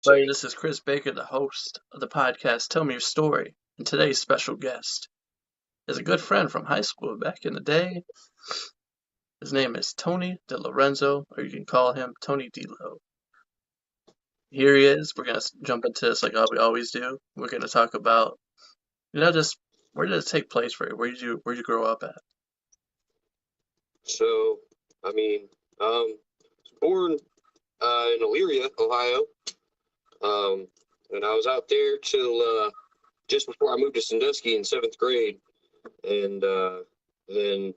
everybody. This is Chris Baker, the host of the podcast Tell Me Your Story. And today's special guest is a good friend from high school back in the day. His name is Tony DeLorenzo, or you can call him Tony DeLo. Here he is. We're going to jump into this like we always do. We're going to talk about, just where did it take place for you? Where'd you grow up at? So, I mean, born in Elyria, Ohio, and I was out there till just before I moved to Sandusky in seventh grade, and then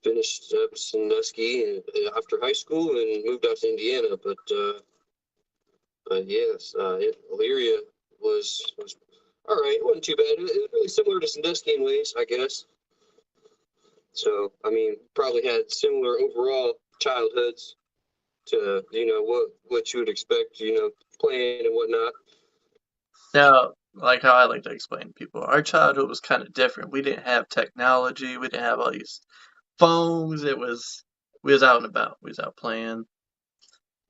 finished up Sandusky after high school and moved out to Indiana. But yes, Elyria was all right. It wasn't too bad. It was really similar to Sandusky in ways, I guess. So, I mean, probably had similar overall childhoods to, what you would expect, playing and whatnot. Now, like how I like to explain to people, our childhood was kind of different. We didn't have technology. We didn't have all these phones. We was out and about. We was out playing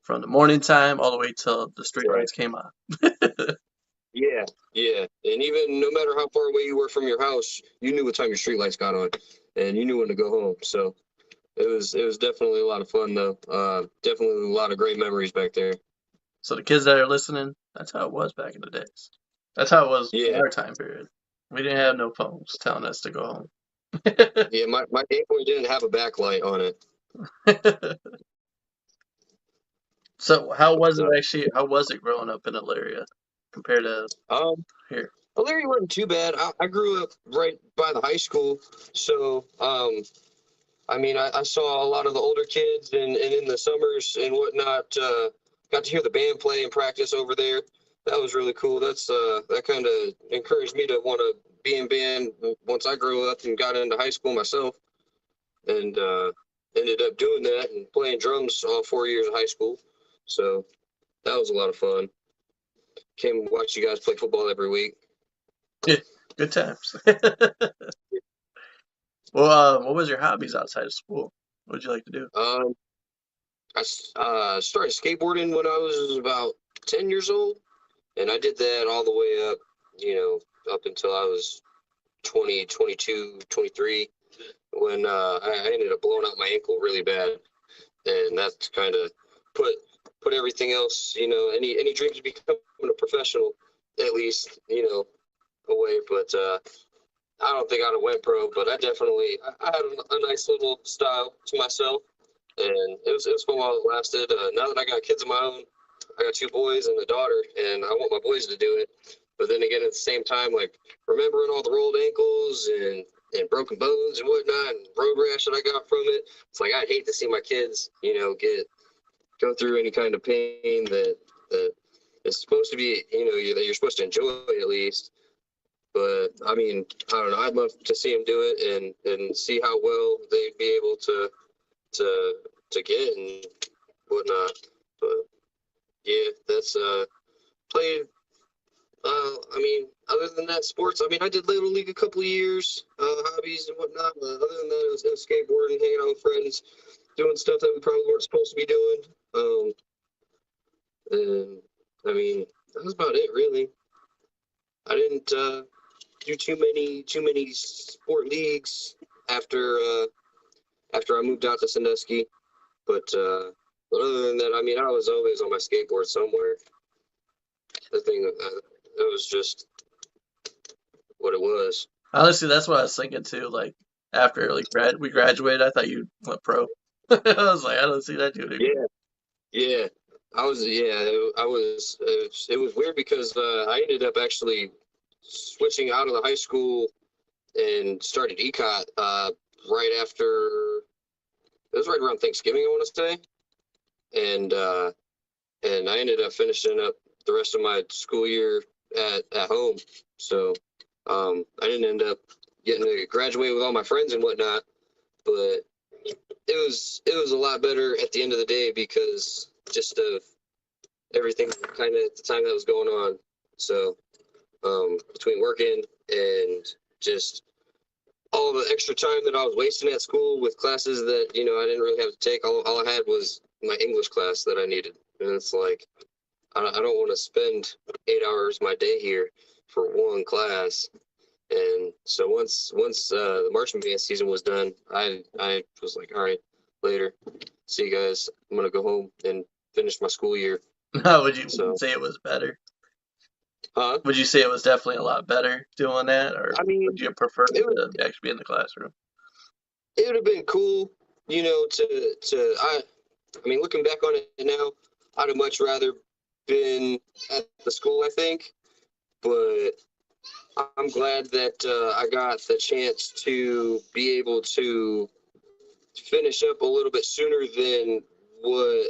from the morning time all the way till the street Right. lights came on. Yeah, yeah. And even no matter how far away you were from your house, you knew what time your street lights got on and you knew when to go home. So it was definitely a lot of fun though. Definitely a lot of great memories back there. So the kids that are listening, that's how it was back in the days. That's how it was in Yeah. our time period. We didn't have no phones telling us to go home. Yeah, my Game Boy didn't have a backlight on it. So how was it But, actually? How was it growing up in Elyria compared to here? Elyria wasn't too bad. I grew up right by the high school, so I mean, I saw a lot of the older kids, and in the summers and whatnot, got to hear the band play and practice over there. That was really cool. That kind of encouraged me to want to be in band once I grew up and got into high school myself, and ended up doing that and playing drums all 4 years of high school. So that was a lot of fun. Came and watched you guys play football every week. Good times. Well, what was your hobbies outside of school? What did you like to do? I started skateboarding when I was about 10 years old, and I did that all the way up, up until I was 20, 22, 23, when I ended up blowing out my ankle really bad, and that kind of put everything else, any dreams of becoming a professional, at least, away. But I don't think I'd have went pro, but I had a nice little style to myself, and it was fun while it lasted. Now that I got kids of my own, I got two boys and a daughter, and I want my boys to do it. But then again, at the same time, like remembering all the rolled ankles and broken bones and whatnot, and road rash that I got from it, it's like I'd hate to see my kids, go through any kind of pain that is supposed to be, that you're supposed to enjoy at least. But I mean, I don't know. I'd love to see them do it and see how well they'd be able to get and whatnot. But yeah, that's played. I mean, other than that, sports. I mean, I did Little League a couple of years, hobbies and whatnot. But other than that, it was skateboarding, hanging out with friends, doing stuff that we probably weren't supposed to be doing. And I mean, that was about it, really. I didn't do too many sport leagues after after I moved out to Sandusky, but other than that, I mean, I was always on my skateboard somewhere. The thing that was just what it was. Honestly, that's what I was thinking too. Like after we graduated, I thought you went pro. I was like, I don't see that dude anymore. Yeah, yeah. It was weird because I ended up actually switching out of the high school and started ECOT right after, it was right around Thanksgiving, I want to say, and I ended up finishing up the rest of my school year at home. So I didn't end up getting to graduate with all my friends and whatnot, but it was a lot better at the end of the day because just of everything kind of at the time that was going on. So between working and just all the extra time that I was wasting at school with classes that, I didn't really have to take. All I had was my English class that I needed. And it's like, I don't want to spend 8 hours of my day here for one class. And so once the marching band season was done, I was like, all right, later, see you guys. I'm gonna go home and finish my school year. Now, would you So, say it was better? huh? Would you say it was definitely a lot better doing that, or I mean, would you prefer it would to actually be in the classroom? it would have been cool, I mean, looking back on it now, I'd have much rather been at the school, I think. But I'm glad that I got the chance to be able to finish up a little bit sooner than what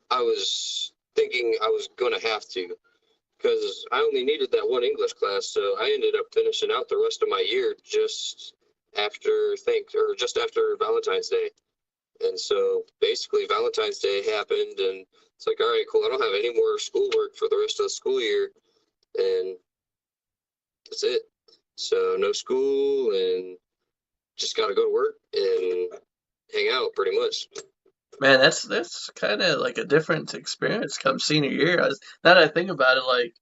I was thinking I was going to have to. Because I only needed that one English class, so I ended up finishing out the rest of my year just after Valentine's Day. And so basically Valentine's Day happened, and it's like, all right, cool. I don't have any more schoolwork for the rest of the school year, and that's it. So no school, and just got to go to work and hang out pretty much. Man, that's kind of like a different experience come senior year. Now that I think about it, like,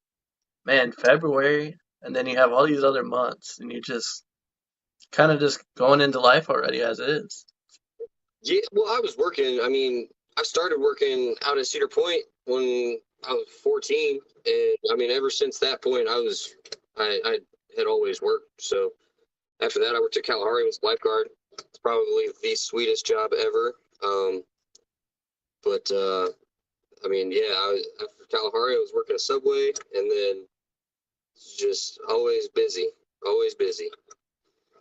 man, February, and then you have all these other months, and you just kind of just going into life already as it is. Yeah, well, I was working. I mean, I started working out at Cedar Point when I was 14, and I mean, ever since that point, I had always worked. So after that, I worked at Kalahari as lifeguard. It's probably the sweetest job ever. But I mean, yeah, after Kalahari, I was working at Subway, and then just always busy.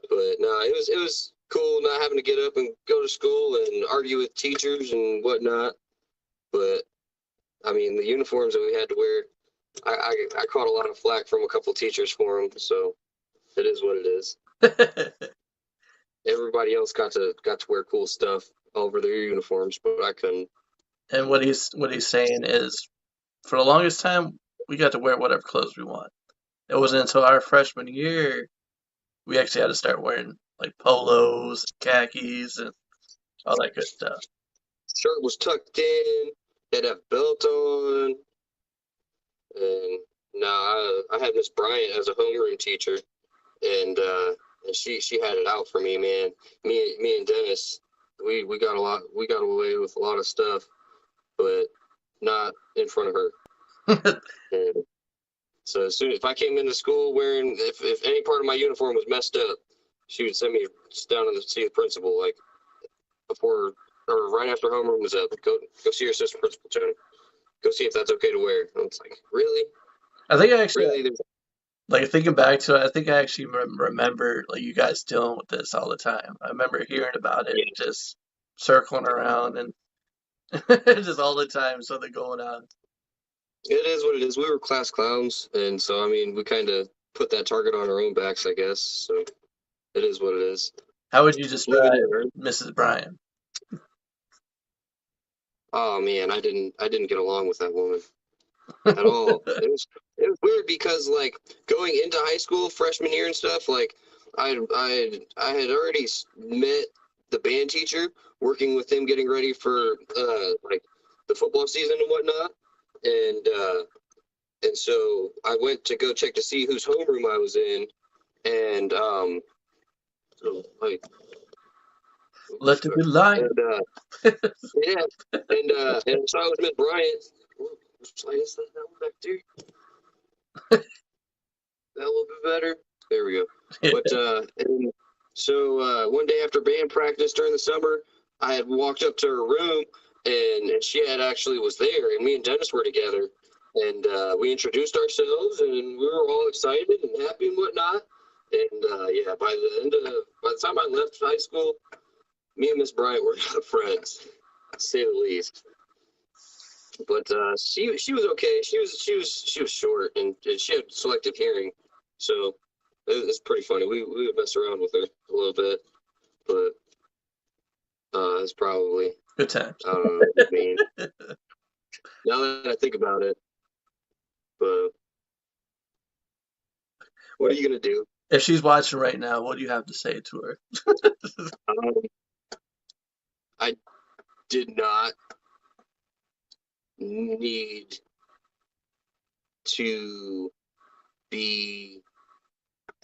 But no, it was cool not having to get up and go to school and argue with teachers and whatnot. But I mean, the uniforms that we had to wear, I caught a lot of flack from a couple of teachers for them. So it is what it is. Everybody else got to wear cool stuff over their uniforms, but I couldn't. And what he's saying is, for the longest time, we got to wear whatever clothes we want. It wasn't until our freshman year we actually had to start wearing like polos, khakis, and all that good stuff. Shirt was tucked in, had a belt on, and no, I had Miss Bryant as a homeroom teacher, and she had it out for me, man. Me and Dennis, we got away with a lot of stuff, but not in front of her. And so as soon if I came into school wearing if any part of my uniform was messed up, she would send me down to see the principal like before or right after homeroom was up. Go see your assistant principal, Tony. Go see if that's okay to wear. And it's like, really? I think I actually Really? like thinking back to it. I think I actually remember like you guys dealing with this all the time. I remember hearing about it, Yeah, just circling around and just all the time, something going on. it is what it is. We were class clowns, and so I mean, we kind of put that target on our own backs, I guess. So it is what it is. How would you Live and describe learn. Mrs. Bryan? Oh man, I didn't get along with that woman at all. It was weird because like going into high school freshman year and stuff, like I had already met the band teacher, working with him, getting ready for like the football season and whatnot, and so I went to go check to see whose homeroom I was in, and so like Let the good light. and yeah, and so I was Miss Bryant. Which light is that one back there? That a little bit better. There we go. But and so one day after band practice during the summer, I had walked up to her room, and she had actually was there, and me and Dennis were together, and we introduced ourselves, and we were all excited and happy and whatnot. And yeah, by the time I left high school, me and Miss Bryant were not friends, to say the least. But she was okay. She was short, and she had selective hearing, so it's pretty funny. We would mess around with her a little bit, but it's probably Good times. I don't know. I mean, now that I think about it, but what are you gonna do? If she's watching right now, what do you have to say to her? Um, I did not need to be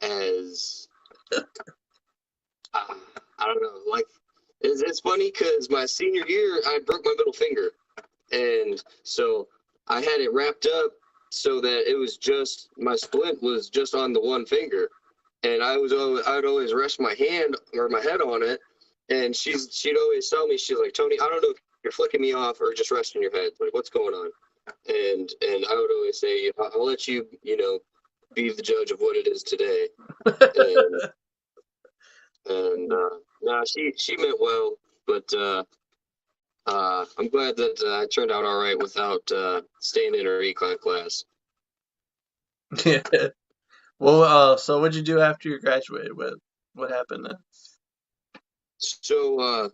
as uh, I don't know, like it's funny because my senior year I broke my middle finger, and so I had it wrapped up so that it was just my splint was just on the one finger, and I would always rest my hand or my head on it, and she'd always tell me, she's like, Tony, I don't know if you're flicking me off or just resting your head, like what's going on, and I would always say, I'll let you, be the judge of what it is today, and no, she meant well, but I'm glad that I turned out all right without staying in her econ class. Yeah. Well, so what'd you do after you graduated? What happened then? So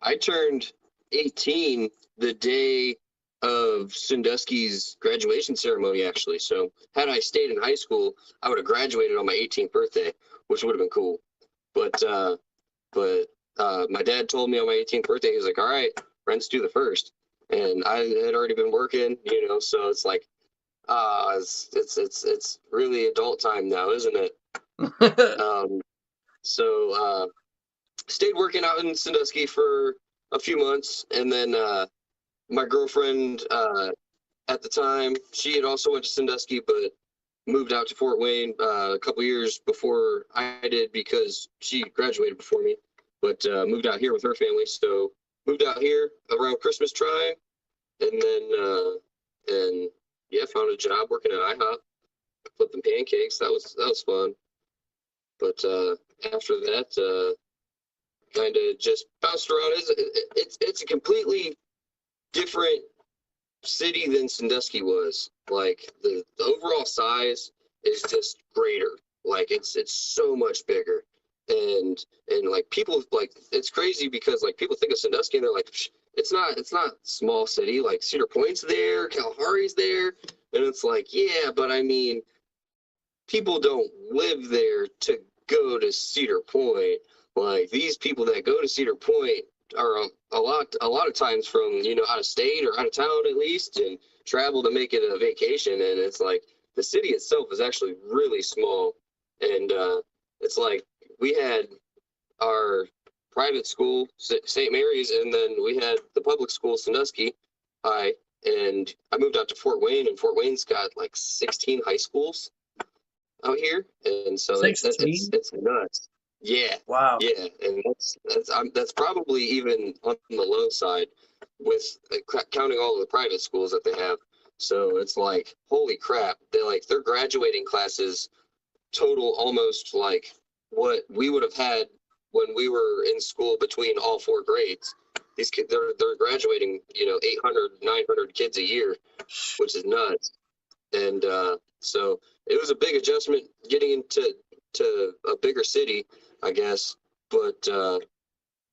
I turned 18 the day of Sandusky's graduation ceremony, actually. So had I stayed in high school, I would have graduated on my 18th birthday, which would have been cool. But my dad told me on my 18th birthday, he was like, "All right, rent's due the first," and I had already been working, so it's like, it's really adult time now, isn't it? Um, so stayed working out in Sandusky for a few months, and then my girlfriend at the time, she had also went to Sandusky, but moved out to Fort Wayne a couple years before I did because she graduated before me, but moved out here with her family. So moved out here around Christmas time, and then and yeah, found a job working at IHOP, flipping pancakes. That was fun. But after that, kind of just bounced around. It's a completely different city than Sandusky was. Like the overall size is just greater. Like it's so much bigger. And like people, like it's crazy because like people think of Sandusky and they're like, it's not small city. Like Cedar Point's there, Kalahari's there, and it's like, yeah, but I mean, people don't live there to go to Cedar Point. Like these people that go to Cedar Point are a lot of times from out of state or out of town at least, and travel to make it a vacation. And it's like the city itself is actually really small, and it's like we had our private school St. Mary's, and then we had the public school Sandusky High, and I moved out to Fort Wayne, and Fort Wayne's got like 16 high schools out here, and so it's 16? it's nuts. Yeah, Wow. yeah, and that's probably even on the low side with counting all of the private schools that they have. So it's like, holy crap, their graduating classes total almost like what we would have had when we were in school between all four grades. These kids, they're graduating, 800, 900 kids a year, which is nuts. And so it was a big adjustment getting into a bigger city, I guess, but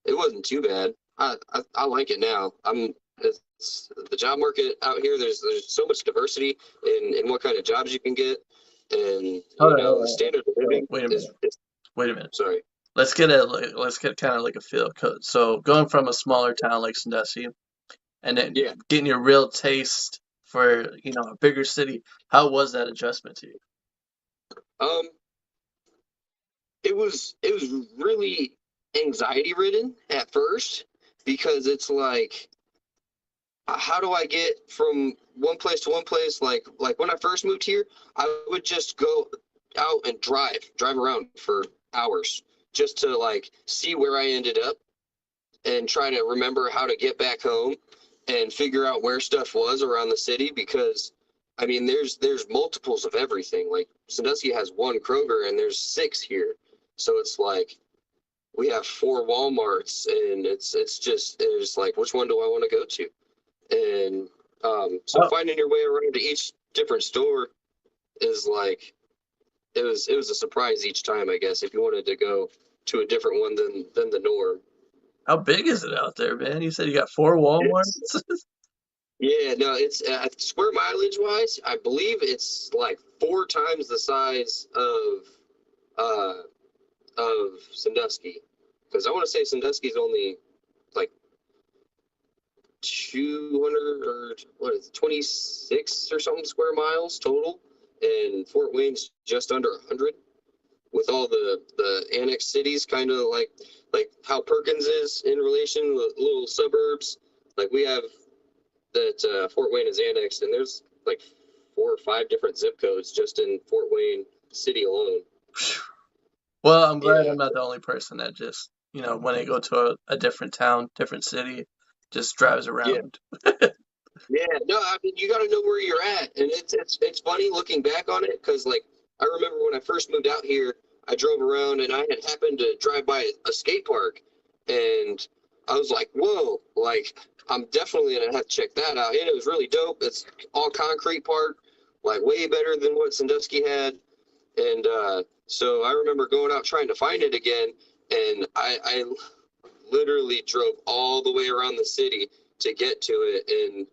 it wasn't too bad. I like it now. It's the job market out here. There's so much diversity in what kind of jobs you can get, and the standard of living Wait a is, minute. Wait a minute. sorry. Let's get kind of like a feel. So going from a smaller town like Sandusky, and then Yeah. getting your real taste for a bigger city, how was that adjustment to you? Um, it was really anxiety ridden at first because it's like, how do I get from one place to one place? Like when I first moved here, I would just go out and drive around for hours just to like see where I ended up and try to remember how to get back home and figure out where stuff was around the city, because I mean there's multiples of everything. Like Sandusky has one Kroger and there's six here. So it's like we have four Walmarts, and it's like, which one do I want to go to? And so Oh, finding your way around to each different store is like, it was a surprise each time, I guess, if you wanted to go to a different one than the norm. how big is it out there, man? You said you got four It's Walmarts? Yeah, no, it's square mileage wise, I believe it's like four times the size uh of Sandusky, because I want to say Sandusky's only like 200 or what is it, 26 or something square miles total, and Fort Wayne's just under 100. With all the annex cities, kind of like how Perkins is in relation with little suburbs. Like we have that Fort Wayne is annexed, and there's like 4 or 5 different zip codes just in Fort Wayne city alone. Well, I'm glad Yeah, I'm not the only person that just, when they go to a different town, different city, just drives yeah, around. yeah. No, I mean you got to know where you're at, and it's funny looking back on it because like I remember when I first moved out here, I drove around and I had happened to drive by a skate park, and I was like, whoa, like I'm definitely gonna have to check that out. And it was really dope. It's all concrete park, like way better than what Sandusky had. And so I remember going out trying to find it again, and I literally drove all the way around the city to get to it, and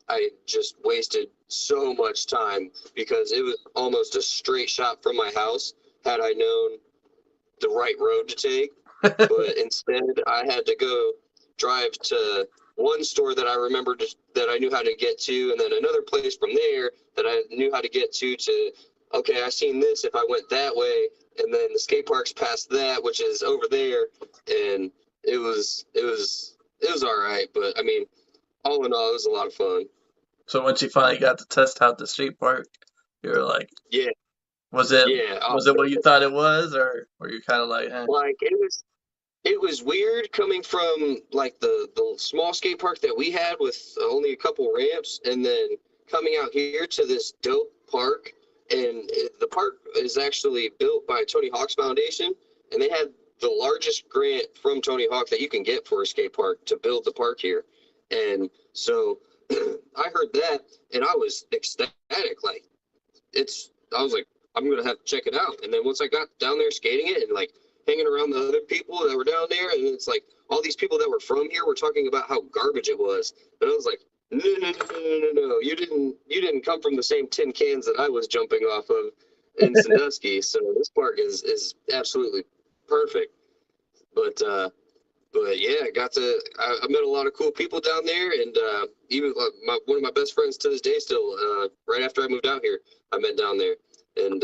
I just wasted so much time because it was almost a straight shot from my house had I known the right road to take. But instead, I had to go drive to one store that I remembered that I knew how to get to, and then another place from there that I knew how to get to okay, I seen this if I went that way, and then the skate park's past that, which is over there, and it was all right. But I mean, all in all, it was a lot of fun. So once you finally got to test out the skate park, you were like, Yeah, was it yeah. was it what you thought it was, or were you kind of like, eh? Like it was weird coming from like the small skate park that we had with only a couple ramps, and then coming out here to this dope park. And the park is actually built by Tony Hawk's Foundation, and they had the largest grant from Tony Hawk that you can get for a skate park to build the park here. And so I heard that, and I was ecstatic. Like I was like, I'm gonna have to check it out. And then once I got down there skating it and like hanging around the other people that were down there, and it's like all these people that were from here were talking about how garbage it was, and I was like, no, no, no, no, no, no, you didn't come from the same tin cans that I was jumping off of in Sandusky. So this park is absolutely perfect. But yeah, I met a lot of cool people down there, and even one of my best friends to this day still. Right after I moved out here, I met down there, and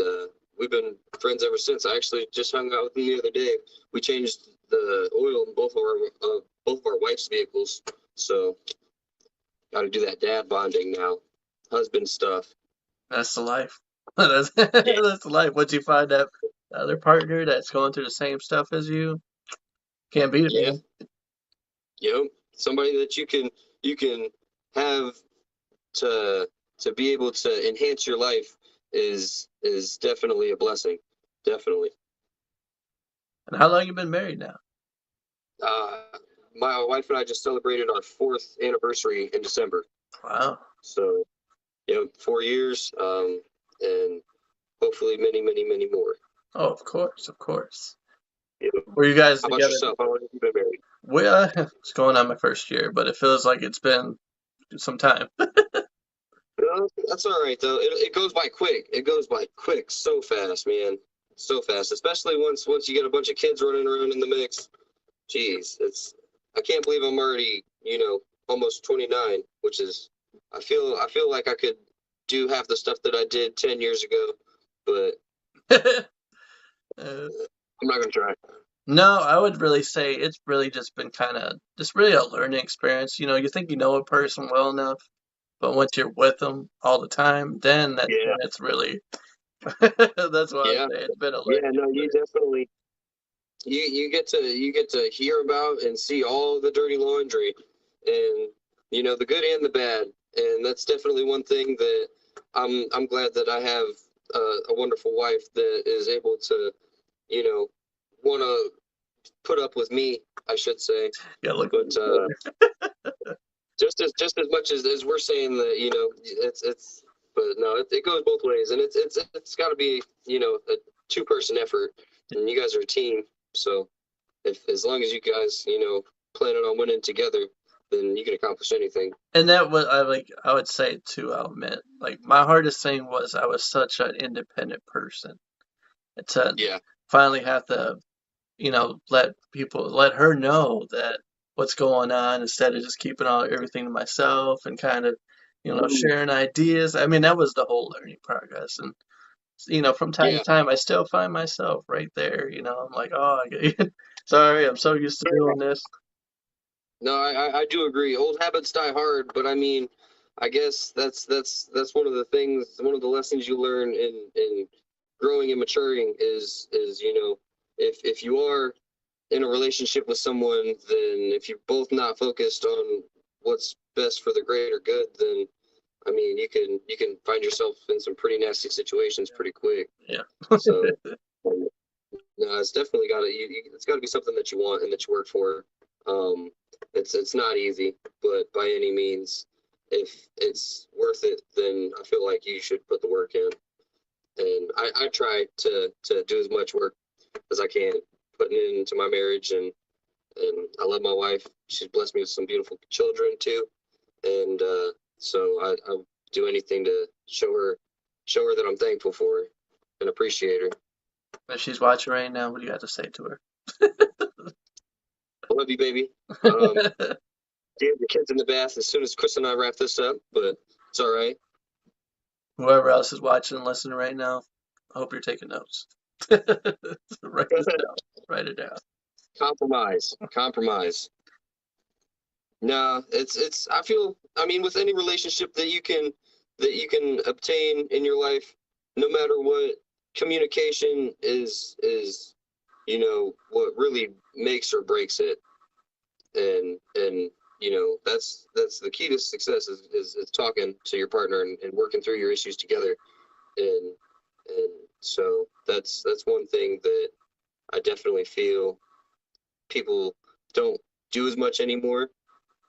we've been friends ever since. I actually just hung out with him the other day. We changed the oil in both of our wife's vehicles, so got to do that dad bonding now, husband stuff. That's the life. That's Yeah, that's the life. Once you find that other partner that's going through the same stuff as you, can't beat it, yeah, man. somebody that you can have to be able to enhance your life is definitely a blessing. Definitely. And how long you been married now? Uh, my wife and I just celebrated our 4th anniversary in December. Wow. So, 4 years, and hopefully many, many, many more. Oh, of course, of course. Yeah. Were you guys How about together? yourself? How long have you been married? We it's going on my first year, but it feels like it's been some time. That's all right though. It goes by quick. It goes by quick so fast, man. So fast, especially once you get a bunch of kids running around in the mix. Jeez, I can't believe I'm already, almost 29, which is I feel like I could do half the stuff that I did 10 years ago, but Uh, I'm not gonna try. no, I would really say it's really just been kind of just really a learning experience. You think you know a person well enough, but once you're with them all the time, then Yeah, it's really that's why I yeah, say it's been a yeah. learning No, you experience. definitely you get to hear about and see all the dirty laundry, and the good and the bad. And that's definitely one thing that I'm glad that I have a wonderful wife that is able to you know want to put up with me, I should say. Yeah, look at But each other. just as much as we're saying that it's but no, it goes both ways, and it's got to be a 2-person effort, and you guys are a team. So if as long as you guys planning on winning together, then you can accomplish anything. And that was I would say too, I'll admit, like my hardest thing was I was such an independent person. And to Yeah, finally have to, let her know that what's going on instead of just keeping everything to myself and kind of, Mm, sharing ideas. I mean, that was the whole learning progress. And, from time to yeah. time, I still find myself right there. I'm like, oh, sorry, I'm so used to doing this. No, I do agree. Old habits die hard, but I mean, I guess that's one of the things, one of the lessons you learn in growing and maturing is if you are in a relationship with someone, then if you're both not focused on what's best for the greater good, then I mean, you can find yourself in some pretty nasty situations pretty quick. Yeah. So, no, it's definitely got to it's got to be something that you want and that you work for. Um, it's not easy, but by any means, if it's worth it, then I feel like you should put the work in. And I try to do as much work as I can, putting into my marriage, and I love my wife. She's blessed me with some beautiful children too, and so I do anything to show her that I'm thankful for her and appreciate her. If she's watching right now, what do you got to say to her? I love you, baby. Um, Get the kids in the bath as soon as Chris and I wrap this up, but it's all right. Whoever else is watching and listening right now, I hope you're taking notes. Write this down. Write it down. Compromise, compromise. No, it's. I feel. I mean, with any relationship that you can obtain in your life, no matter what, communication is what really makes or breaks it, and that's the key to success is talking to your partner and working through your issues together, and and so that's one thing that I definitely feel people don't do as much anymore,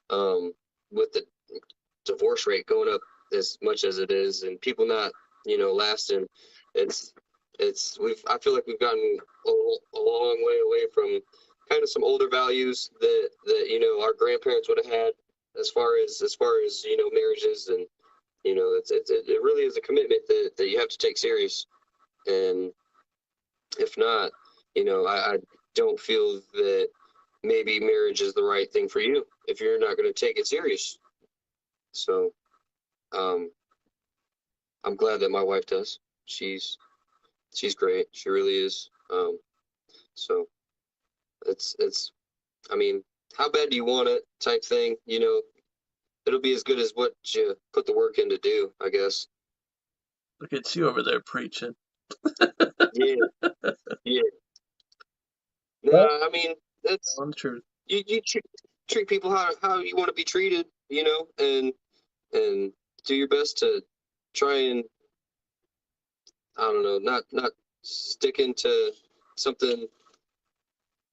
um, with the divorce rate going up as much as it is, and people not lasting. It's we've I feel like we've gotten a long way away from kind of some older values that our grandparents would have had as far as marriages, and it really is a commitment that you have to take serious, and if not, I don't feel that maybe marriage is the right thing for you if you're not going to take it serious. So, um, I'm glad that my wife does. She's great. She really is. So it's I mean, how bad do you want it type thing? It'll be as good as what you put the work in to do, I guess. Look at you over there preaching. Yeah, yeah. No, Well, I mean that's telling the truth. you treat people how you want to be treated, and do your best to try and I don't know, not stick into something.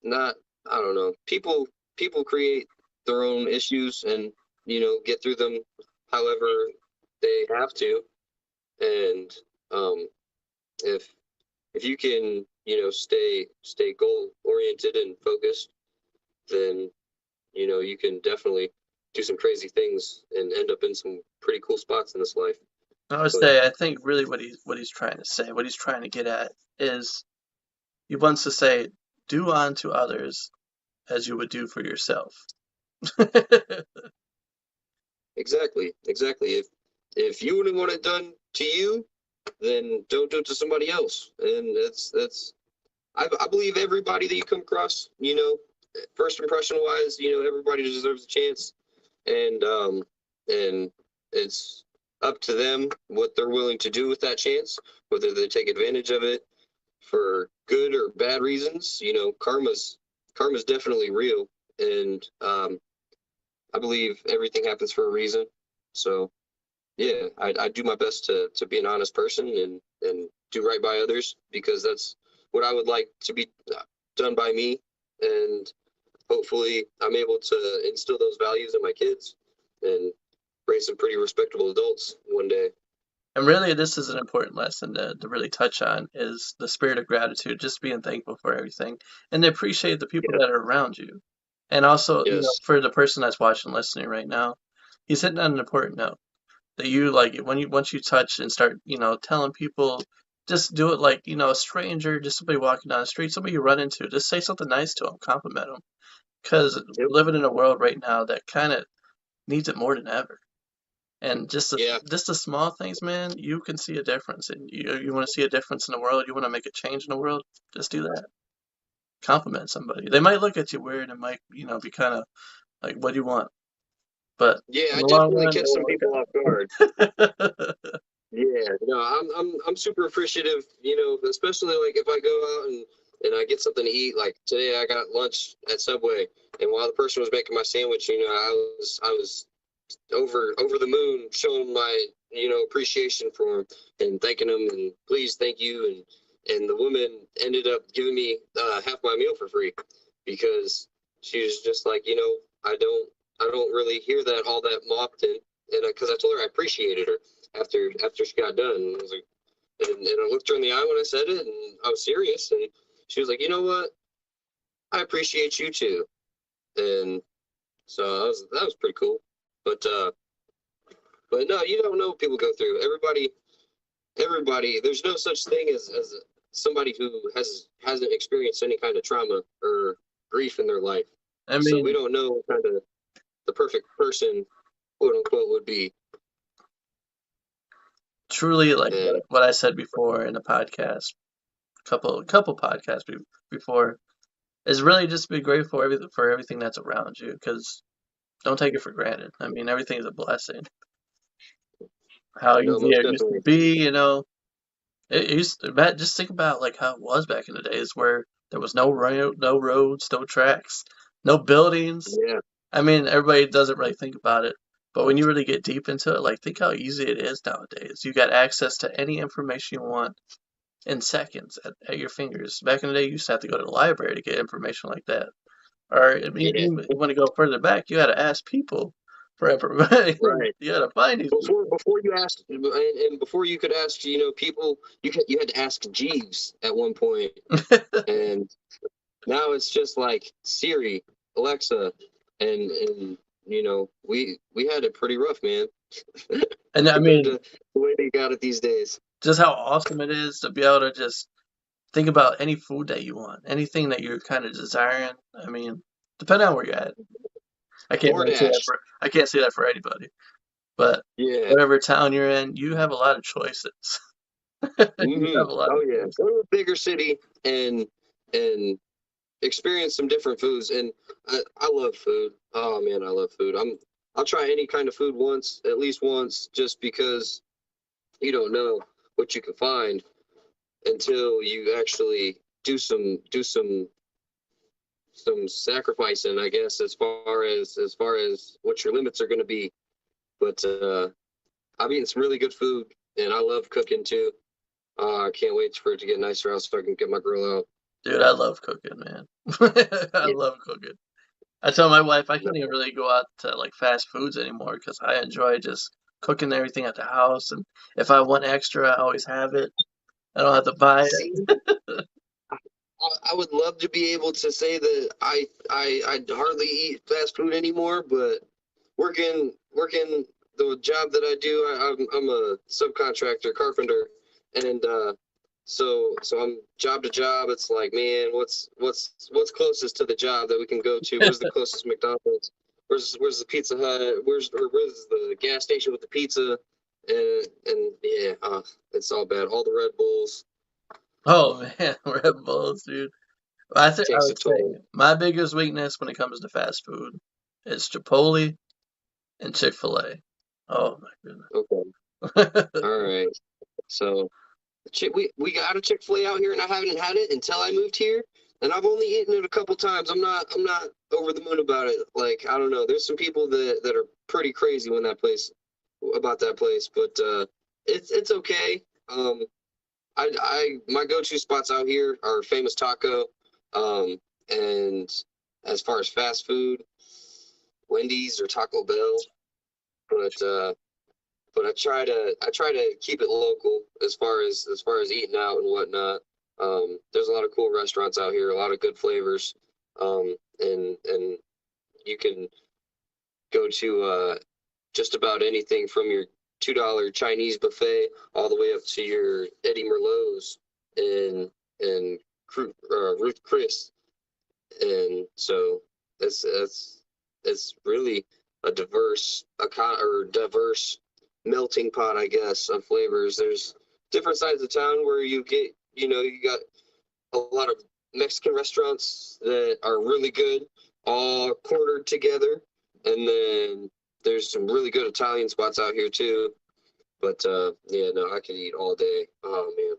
Not I don't know. People create their own issues and get through them however they have to, and um, if if you can stay goal oriented and focused, then you can definitely do some crazy things and end up in some pretty cool spots in this life. I would But say I think really what he's trying to say, what he's trying to get at is he wants to say, do unto others as you would do for yourself. exactly. If you wouldn't want it done to you, then don't do it to somebody else. And that's I believe everybody that you come across, first impression wise, everybody deserves a chance, and it's up to them what they're willing to do with that chance, whether they take advantage of it for good or bad reasons. Karma's definitely real, and I believe everything happens for a reason. So yeah, I do my best to be an honest person and do right by others because that's what I would like to be done by me, and hopefully I'm able to instill those values in my kids and raise some pretty respectable adults one day. And really, this is an important lesson to really touch on is the spirit of gratitude, just being thankful for everything and to appreciate the people Yeah. that are around you. And also, Yes. for the person that's watching, listening right now, he's hitting on an important note that you like when you once you touch and start, telling people, just do it like, a stranger, just somebody walking down the street, somebody you run into, just say something nice to them, compliment them. because Yep. we're living in a world right now that kind of needs it more than ever. And Yeah. just the small things, man, you can see a difference. And you want to see a difference in the world, you want to make a change in the world, just do that. Compliment somebody. They might look at you weird and might, be kind of like, what do you want? But Yeah, in I the long definitely run, catch it'll some work people off guard. out. Yeah, no, I'm super appreciative, especially like if I go out and I get something to eat. Like today I got lunch at Subway, and while the person was making my sandwich, I was over the moon showing my, appreciation for him and thanking him and please thank you, and the woman ended up giving me half my meal for free because she was just like, I don't really hear that all that often, and because I told her I appreciated her after she got done. And I was like, and I looked her in the eye when I said it, and I was serious. And she was like, you know what? I appreciate you too. And so that was pretty cool. But no, you don't know what people go through. Everybody. There's no such thing as somebody who hasn't experienced any kind of trauma or grief in their life. I So we mean, don't know what kind of the perfect person, quote unquote, would be. truly, like And what I said before in the podcast, couple podcasts before, is really just be grateful for everything that's around you, because don't take it for granted. I mean, everything's a blessing. How no, easy most it used to definitely. be. It used to, Matt, just think about like how it was back in the days where there was no roads, no tracks, no buildings. Yeah, I mean, everybody doesn't really think about it, but when you really get deep into it, like think how easy it is nowadays. You got access to any information you want in seconds at your fingers. Back in the day, you used to have to go to the library to get information like that. Or I mean, yeah, you want to go further back, you had to ask people for information. right. You had to find these people. Before you asked, and before you could ask, people, you had to ask Jeeves at one point, and now it's just like Siri, Alexa, and we had it pretty rough, man, And I compared mean, to the way they got it these days. just how awesome it is to be able to just think about any food that you want, anything that you're kind of desiring. I mean, depending on where you're at. DoorDash, I can't say that for anybody, but yeah, whatever town you're in, you have a lot of choices. You have a lot of oh yeah, choices. go to a bigger city and experience some different foods. And I love food. Oh man, I love food. I'll try any kind of food once, at least once, just because you don't know what you can find until you actually do some sacrificing, I guess, as far as what your limits are going to be. But I've eaten some really good food, and I love cooking too. I can't wait for it to get nicer out so I can get my grill out. Dude, I love cooking, man. I Yeah, love cooking. I tell my wife I no, can't even really go out to like fast foods anymore because I enjoy just cooking everything at the house. And if I want extra, I always have it. I don't have to buy see, it. I would love to be able to say that I hardly eat fast food anymore, but working the job that I do, I'm a subcontractor carpenter, and so I'm job to job. It's like, man, what's closest to the job that we can go to? Where's the closest McDonald's? Where's the Pizza Hut? Where's the gas station with the pizza? And yeah, it's all bad. All the Red Bulls Oh man, Red Bulls, dude. I takes a would say toll. my biggest weakness when it comes to fast food is Chipotle and Chick-fil-A. Oh Okay, my goodness. all right. So we got a Chick-fil-A out here, and I haven't had it until I moved here, and I've only eaten it a couple times. I'm not over the moon about it. Like, I don't know. There's some people that are pretty crazy when about that place, but it's okay. I my go-to spots out here are Famous Taco, and as far as fast food, Wendy's or Taco Bell, but I try to keep it local as far as eating out and whatnot. There's a lot of cool restaurants out here, a lot of good flavors, and you can go to just about anything from your $2 Chinese buffet all the way up to your Eddie Merlot's and Ruth Chris, and so it's really a diverse melting pot, I guess, of flavors. There's different sides of town where you get, you got a lot of Mexican restaurants that are really good, all cornered together, and then there's some really good Italian spots out here too. But yeah, no, I could eat all day. Oh man.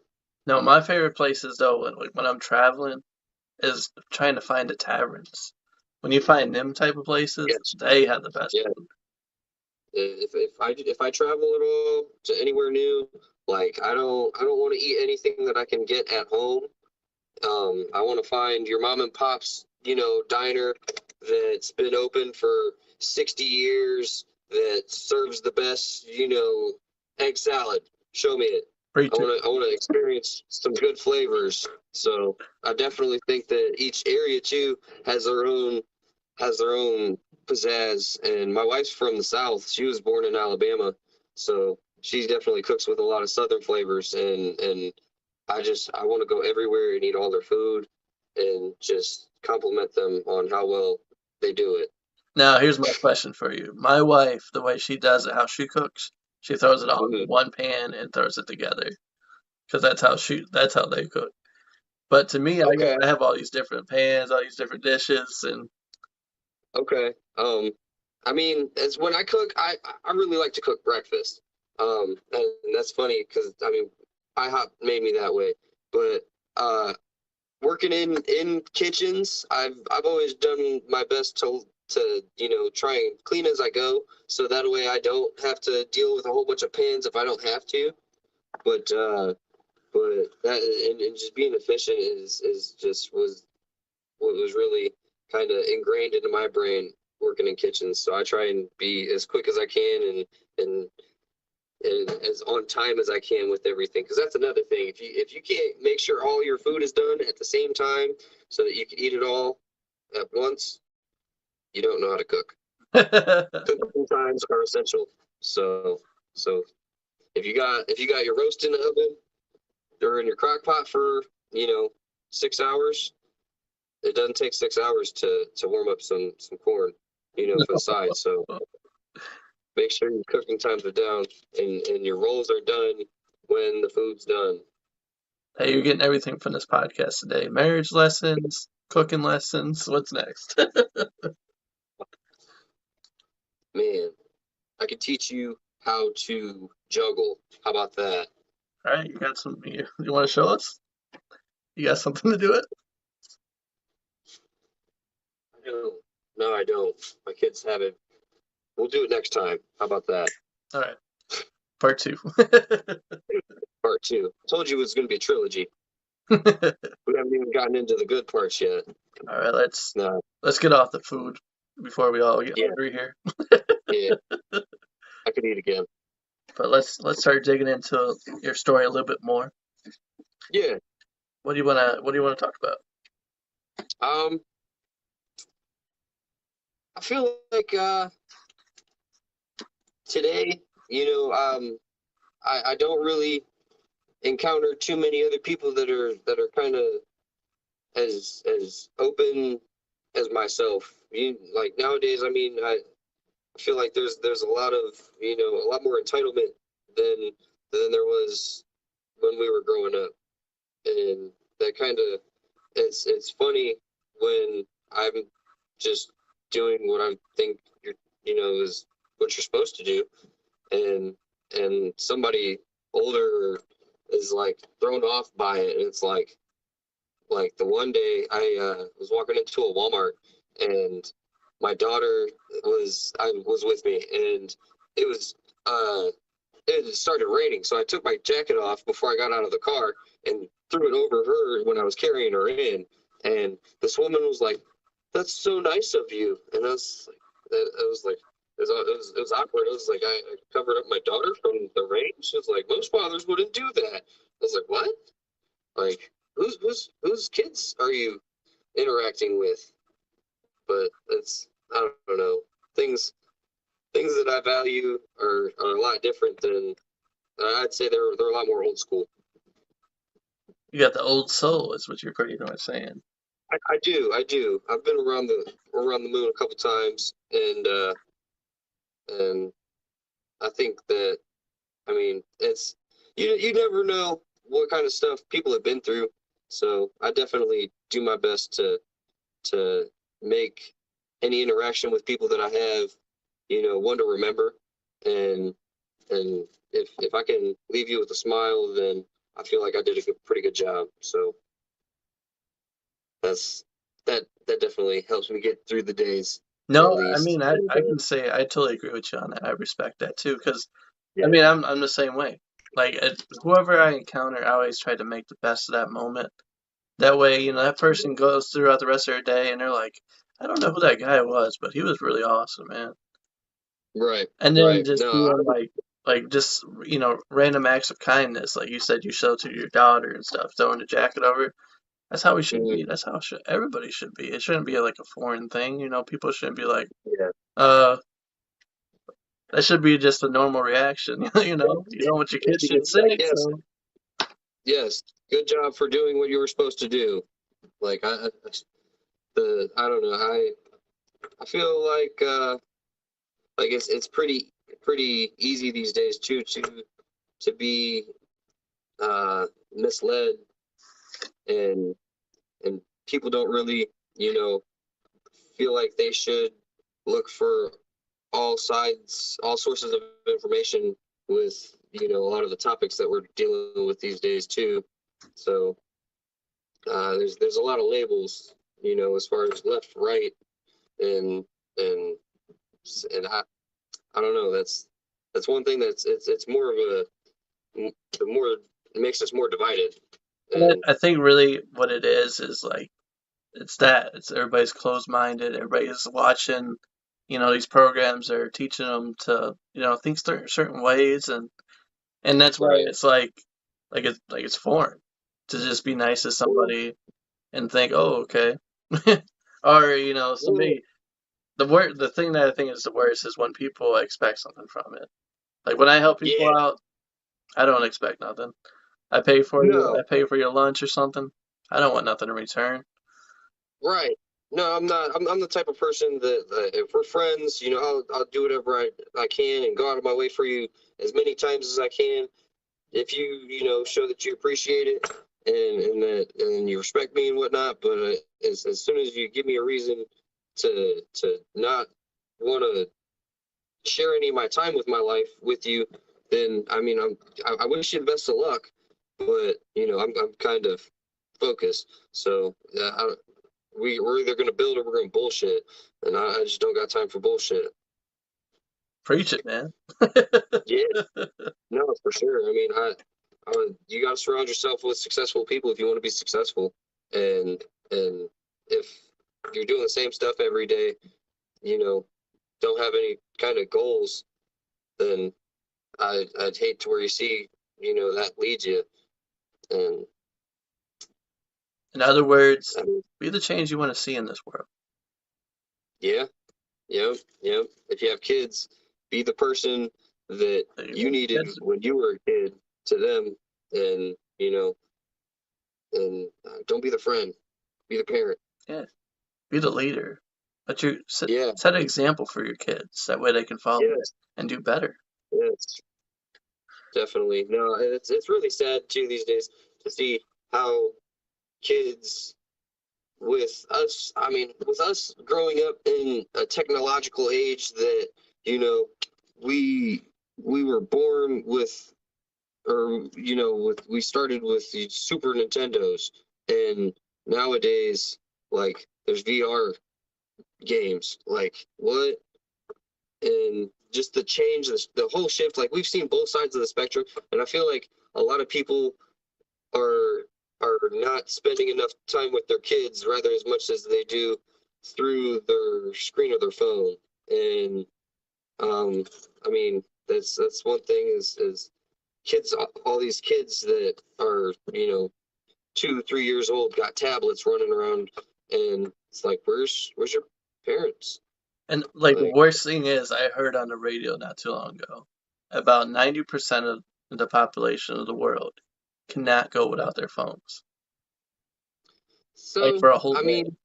No, my favorite places though, when I'm traveling, is trying to find the taverns. When you find them type of places, Yes. they have the best Yeah. food. If I travel at all to anywhere new, like I don't want to eat anything that I can get at home. I want to find your mom and pop's, diner that's been open for 60 years that serves the best, egg salad. Show me it. Free I too. want to I want to experience some good flavors. So I definitely think that each area too has their own has their own pizzazz. And my wife's from the South. She was born in Alabama, so she definitely cooks with a lot of Southern flavors. And I want to go everywhere and eat all their food and just compliment them on how well they do it. Now, here's my question for you. My wife, the way she does it, how she cooks, she throws it all in Hmm. one pan and throws it together because that's how they cook. But to me, Okay, I have all these different pans, all these different dishes, and okay. I mean, as when I cook, I really like to cook breakfast. And that's funny because I mean, IHOP made me that way. But working in kitchens, I've always done my best to try and clean as I go, so that way I don't have to deal with a whole bunch of pans if I don't have to. But that and just being efficient is just was what was really kind of ingrained into my brain working in kitchens. So I try and be as quick as I can and and as on time as I can with everything. Because that's another thing. If you can't make sure all your food is done at the same time so that you can eat it all at once, you don't know how to cook. Cooking times are essential. So if you got your roast in the oven or in your crock pot for 6 hours, it doesn't take 6 hours to warm up some corn, for the side. So make sure your cooking times are down and your rolls are done when the food's done. hey, you're getting everything from this podcast today. Marriage lessons, cooking lessons. What's next? Man, I could teach you how to juggle. How about that? All right, you want to show us? You got something to do it? I don't. No, I don't. My kids have it. We'll do it next time. How about that? All right, part two. Part two. Told you it was going to be a trilogy. All We haven't even gotten into the good parts yet. right, No. let's get off the food before we all get Yeah. hungry here. Yeah. I could eat again. But let's start digging into your story a little bit more. Yeah. What do you wanna talk about? Um. I feel like today, I don't really encounter too many other people that are kind of as open as myself. Like nowadays, I mean, I feel like there's a lot more entitlement than there was when we were growing up, and that kind of it's funny when I'm just doing what I think is what you're supposed to do, and somebody older is like thrown off by it, and it's like the one day I was walking into a Walmart and my daughter was with me, and it was it started raining, so I took my jacket off before I got out of the car and threw it over her when I was carrying her in, and this woman was like, "That's so nice of you," and it was awkward. I was like, I covered up my daughter from the rain. She was like, most fathers wouldn't do that. I was like, what? Like, whose kids are you interacting with? But I don't know. Things that I value are a lot different than I'd say they're a lot more old school. You got the old soul, is what you're pretty much saying. I do, I do. I've been around the moon a couple times, and I think that, I mean, it's you never know what kind of stuff people have been through. So I definitely do my best to make any interaction with people that I have, one to remember. And and if I can leave you with a smile, then I feel like I did a pretty good job. So that's that definitely helps me get through the days, at No, I least. mean, And I can say I totally agree with you on that. I respect that too, because I yeah, mean, I'm the same way. Like whoever I encounter, I always try to make the best of that moment. That way, that person goes throughout the rest of their day, and they're like, I don't know who that guy was, but he was really awesome, man. right, And then right. just No, doing like just random acts of kindness, like you said, you show to your daughter and stuff, throwing the jacket over. That's how we should mhm, be. That's how everybody should be. It shouldn't be like a foreign thing, People shouldn't be like, yeah. uh, that should be just a normal reaction. You don't want your It kid to should get be like, sick, yes, so yes, good job for doing what you were supposed to do. Like I don't know. I feel like it's pretty easy these days too to be uh misled, and and people don't really, feel like they should look for all sources of information with, a lot of the topics that we're dealing with these days too. So there's a lot of labels, as far as left, right, and and I don't know. That's one thing it's more of the more it makes us more divided. and And I think really what it is like it's everybody's closed-minded. Everybody's watching, these programs are teaching them to, think certain ways, and that's why right, it's like it's foreign to just be nice to well, somebody and think, oh, okay, or well, somebody. The thing that I think is the worst is when people expect something from it. Like when I help people yeah, out, I don't expect nothing. no, I pay for your lunch or something. I don't want nothing in return. right. No, I'm not. I'm the type of person that if we're friends, I'll do whatever I can and go out of my way for you as many times as I can. If you show that you appreciate it and you respect me and whatnot. But as soon as you give me a reason to not want to share any of my time with my life with you, then I mean I wish you the best of luck. But I'm kind of focused. So we're either gonna build or we're gonna bullshit, and I just don't got time for bullshit. Preach it, man. Yeah, no, for sure. I mean, you got to surround yourself with successful people if you want to be successful. And if you're doing the same stuff every day, you know, don't have any kind of goals, then I'd hate to where you see, that leads you. And In other words, I mean, be the change you want to see in this world. yeah, yeah, yeah. If you have kids, be the person that There you you go. needed Kids, when you were a kid to them, and don't be the friend, be the parent. yeah, be the leader. But you Yeah, set an example for your kids. That way they can follow yes, and do better. yes, definitely. No, it's really sad too these days to see how kids with us growing up in a technological age that, you know, we we were born with, or we started with the Super Nintendos, and nowadays, like, there's VR games. Like, what? And just the change, the whole shift, like, we've seen both sides of the spectrum, and I feel like a lot of people are are not spending enough time with their kids rather as much as they do through their screen of their phone. And I mean, that's one thing is kids, all these kids that are 2 3 years old got tablets running around, and it's like, where's your parents? And like the Like, worst thing is, I heard on the radio not too long ago, about 90% of the population of the world cannot go without their phones. like So, for a whole I day. mean,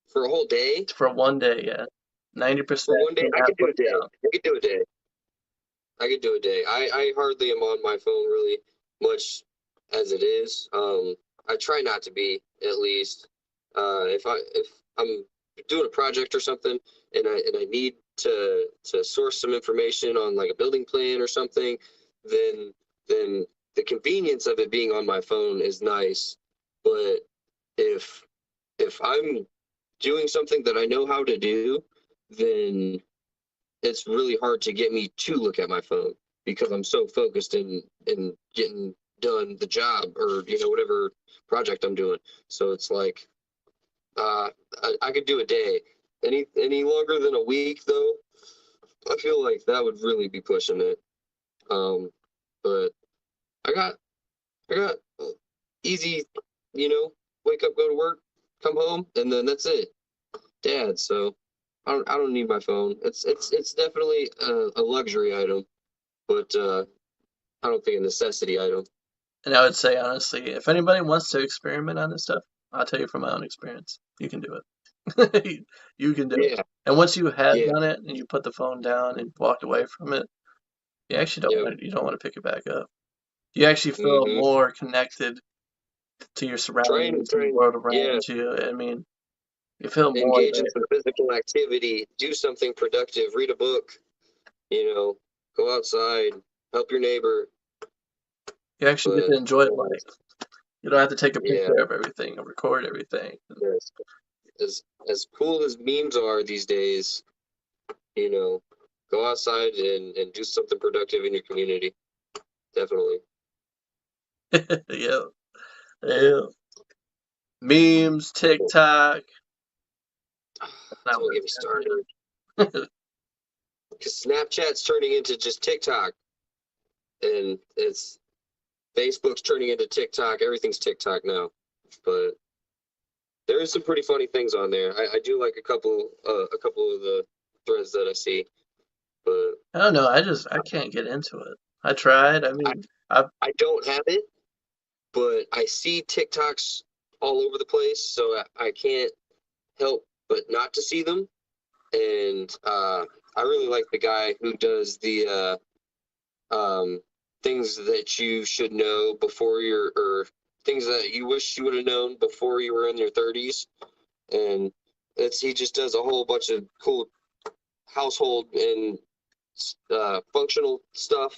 for a whole day, For one day, yeah. 90% for one day, do I not could do put a it day. down. I could do a day. I could do a day. I hardly am on my phone really much as it is. I try not to be at least. If I'm doing a project or something and I need to source some information on like a building plan or something, then then the convenience of it being on my phone is nice. But if if I'm doing something that I know how to do, then it's really hard to get me to look at my phone because I'm so focused in getting done the job or whatever project I'm doing. So it's like uh, I could do a day. Any longer than a week though, I feel like that would really be pushing it. Um, but I got I got easy, you know, wake up, go to work, come home, and then that's it. Dad, so I don't need my phone. It's definitely a luxury item, but I don't think a necessity item. And I would say honestly, if anybody wants to experiment on this stuff, I'll tell you from my own experience, you can do it. You can do it. Yeah, And once you have yeah, done it and you put the phone down and walked away from it, you actually yep. you don't want to pick it back up. You actually feel Mm-hmm. more connected to your Trying, surroundings, to the trying, world yeah. around you. I mean, you feel more Engage in there. some physical activity, do something productive, read a book, you know, go outside, help your neighbor. You actually get But to enjoy life. You don't have to take a yeah, picture of everything and record everything. yes. As cool as memes are these days, you know, go outside and do something productive in your community. Definitely. Yeah, yeah. Memes, TikTok. That's not Don't what get me it's started. Because Snapchat's turning into just TikTok, and it's Facebook's turning into TikTok. Everything's TikTok now. But there is some pretty funny things on there. I do like a couple of the threads that I see. But I don't know. I can't get into it. I tried. I I, mean, I I don't have it, but I see TikToks all over the place, so I can't help but not to see them. And I really like the guy who does the things that you should know before or things that you wish you would have known before you were in your 30s. And he just does a whole bunch of cool household and functional stuff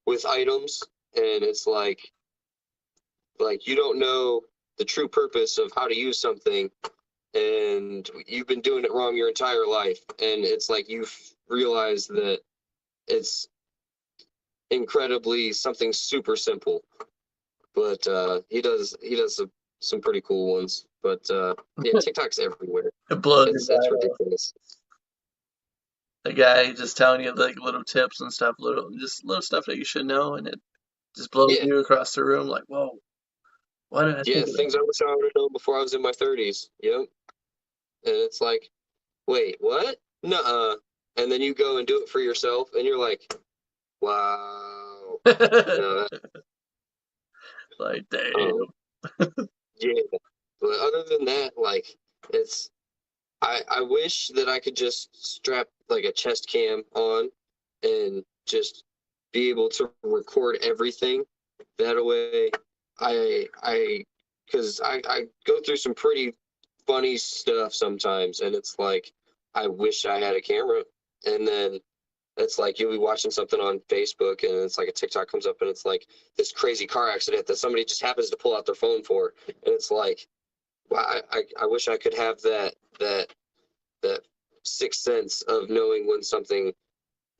with items, and it's like you don't know the true purpose of how to use something, and you've been doing it wrong your entire life, and it's like you've realized that it's incredibly something super simple. But he does some pretty cool ones. But yeah, TikTok's everywhere. it blows your It's mind off. ridiculous. The guy just telling you like little tips and stuff, little stuff that you should know, and it just blows Yeah, you across the room. Like, whoa, why did I yeah, think of things I wish I would have known before I was in my 30s. Yep. And it's like, wait, what? Nuh-uh. And then you go and do it for yourself, and you're like, wow. No, that? Like, damn. um, yeah. But other than that, like, it's I wish that I could just strap like a chest cam on and just be able to record everything. That way, I because I go through some pretty funny stuff sometimes, and it's like I wish I had a camera. And then it's like you'll be watching something on Facebook, and it's like a TikTok comes up, and it's like this crazy car accident that somebody just happens to pull out their phone for, and it's like, wow, I wish I could have that sixth sense of knowing when something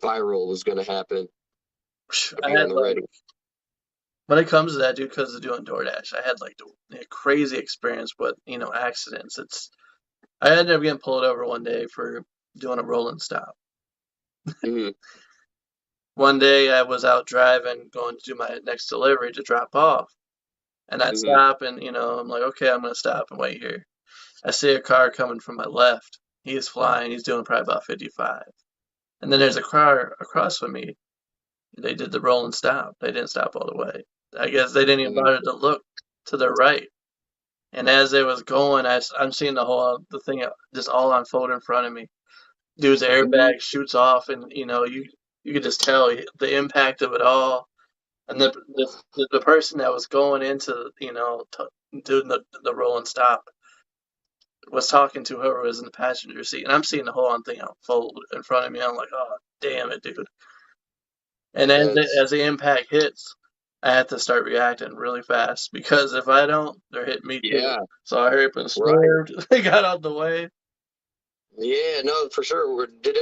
viral was going to happen or I be on had the like ready. when it comes to that, dude, because of doing DoorDash, I had like a crazy experience with accidents. I ended up getting pulled over one day for doing a rolling stop. Mm-hmm. One day I was out driving, going to do my next delivery to drop off, and I'd Mm-hmm. stop and I'm like, okay, I'm gonna stop and wait here. I see a car coming from my left. He is flying. He's doing probably about 55. And then there's a car across from me. They did the roll and stop. They didn't stop all the way. I guess they didn't even Mm-hmm. bother to look to their right. And as it was going, I'm seeing the thing just all unfold in front of me. Dude's Mhm. airbag shoots off, and you could just tell the impact of it all. And the person that was going into doing the roll and stop was talking to whoever was in the passenger seat, and I'm seeing the whole on thing unfold in front of me. I'm like, oh damn it, dude! And That's as the impact hits, I have to start reacting really fast because if I don't, they're hitting me too. yeah, So I hurry up and right. swerved. They got out the way. Yeah, no, for sure. Did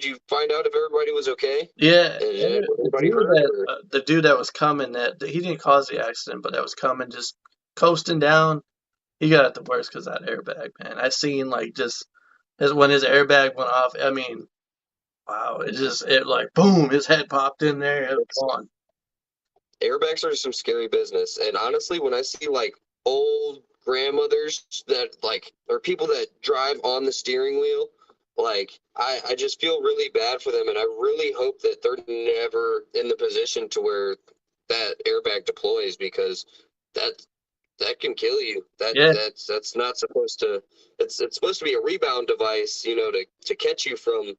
you find out if everybody was okay? Yeah, Did anybody hurt or? the dude that was coming that he didn't cause the accident, but that was coming just coasting down. He got it the worst because that airbag, man. I seen like just when his airbag went off. I mean, wow! It like boom, his head popped in there. It was It's, gone. airbags are some scary business. And honestly, when I see like old grandmothers that like or people that drive on the steering wheel, like I just feel really bad for them, and I really hope that they're never in the position to where that airbag deploys because that that can kill you. Yeah, That's not supposed to. It's supposed to be a rebound device, to catch you from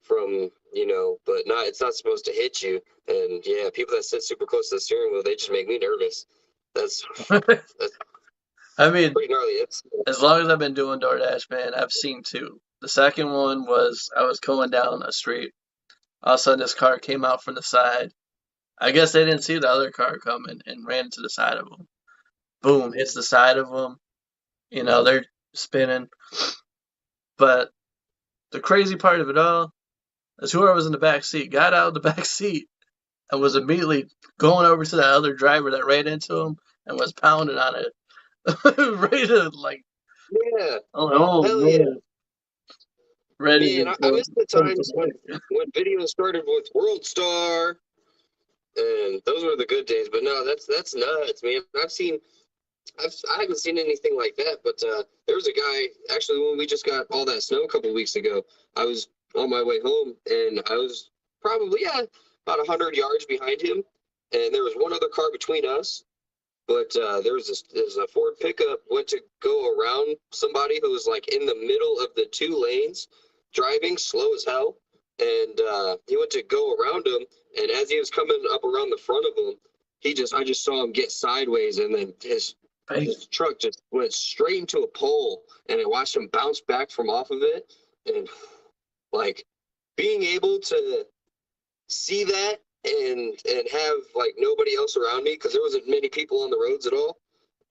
but not it's not supposed to hit you. And yeah, people that sit super close to the steering wheel, they just make me nervous. That's that's I mean, pretty gnarly. It's as long as I've been doing DoorDash, man, I've seen two. The second one was I was going down a street. All of a sudden, this car came out from the side. I guess they didn't see the other car coming and ran to the side of them. Boom, hits the side of them. They're spinning. But the crazy part of it all is whoever was in the back seat got out of the back seat and was immediately going over to that other driver that ran into him and was pounding on it. Ready to like, yeah, oh hell yeah, man, ready man. to I go miss the put it times when away. when video started with World Star, and those were the good days. But no, that's nuts, man. I haven't seen anything like that, but there was a guy actually when we just got all that snow a couple of weeks ago. I was on my way home, and I was probably about 100 yards behind him, and there was one other car between us. But there's a Ford pickup went to go around somebody who was like in the middle of the two lanes, driving slow as hell, and he went to go around him, and as he was coming up around the front of him, I just saw him get sideways, and then his truck just went straight into a pole, and I watched him bounce back from off of it, and like being able to see that and have like nobody else around me because there wasn't many people on the roads at all,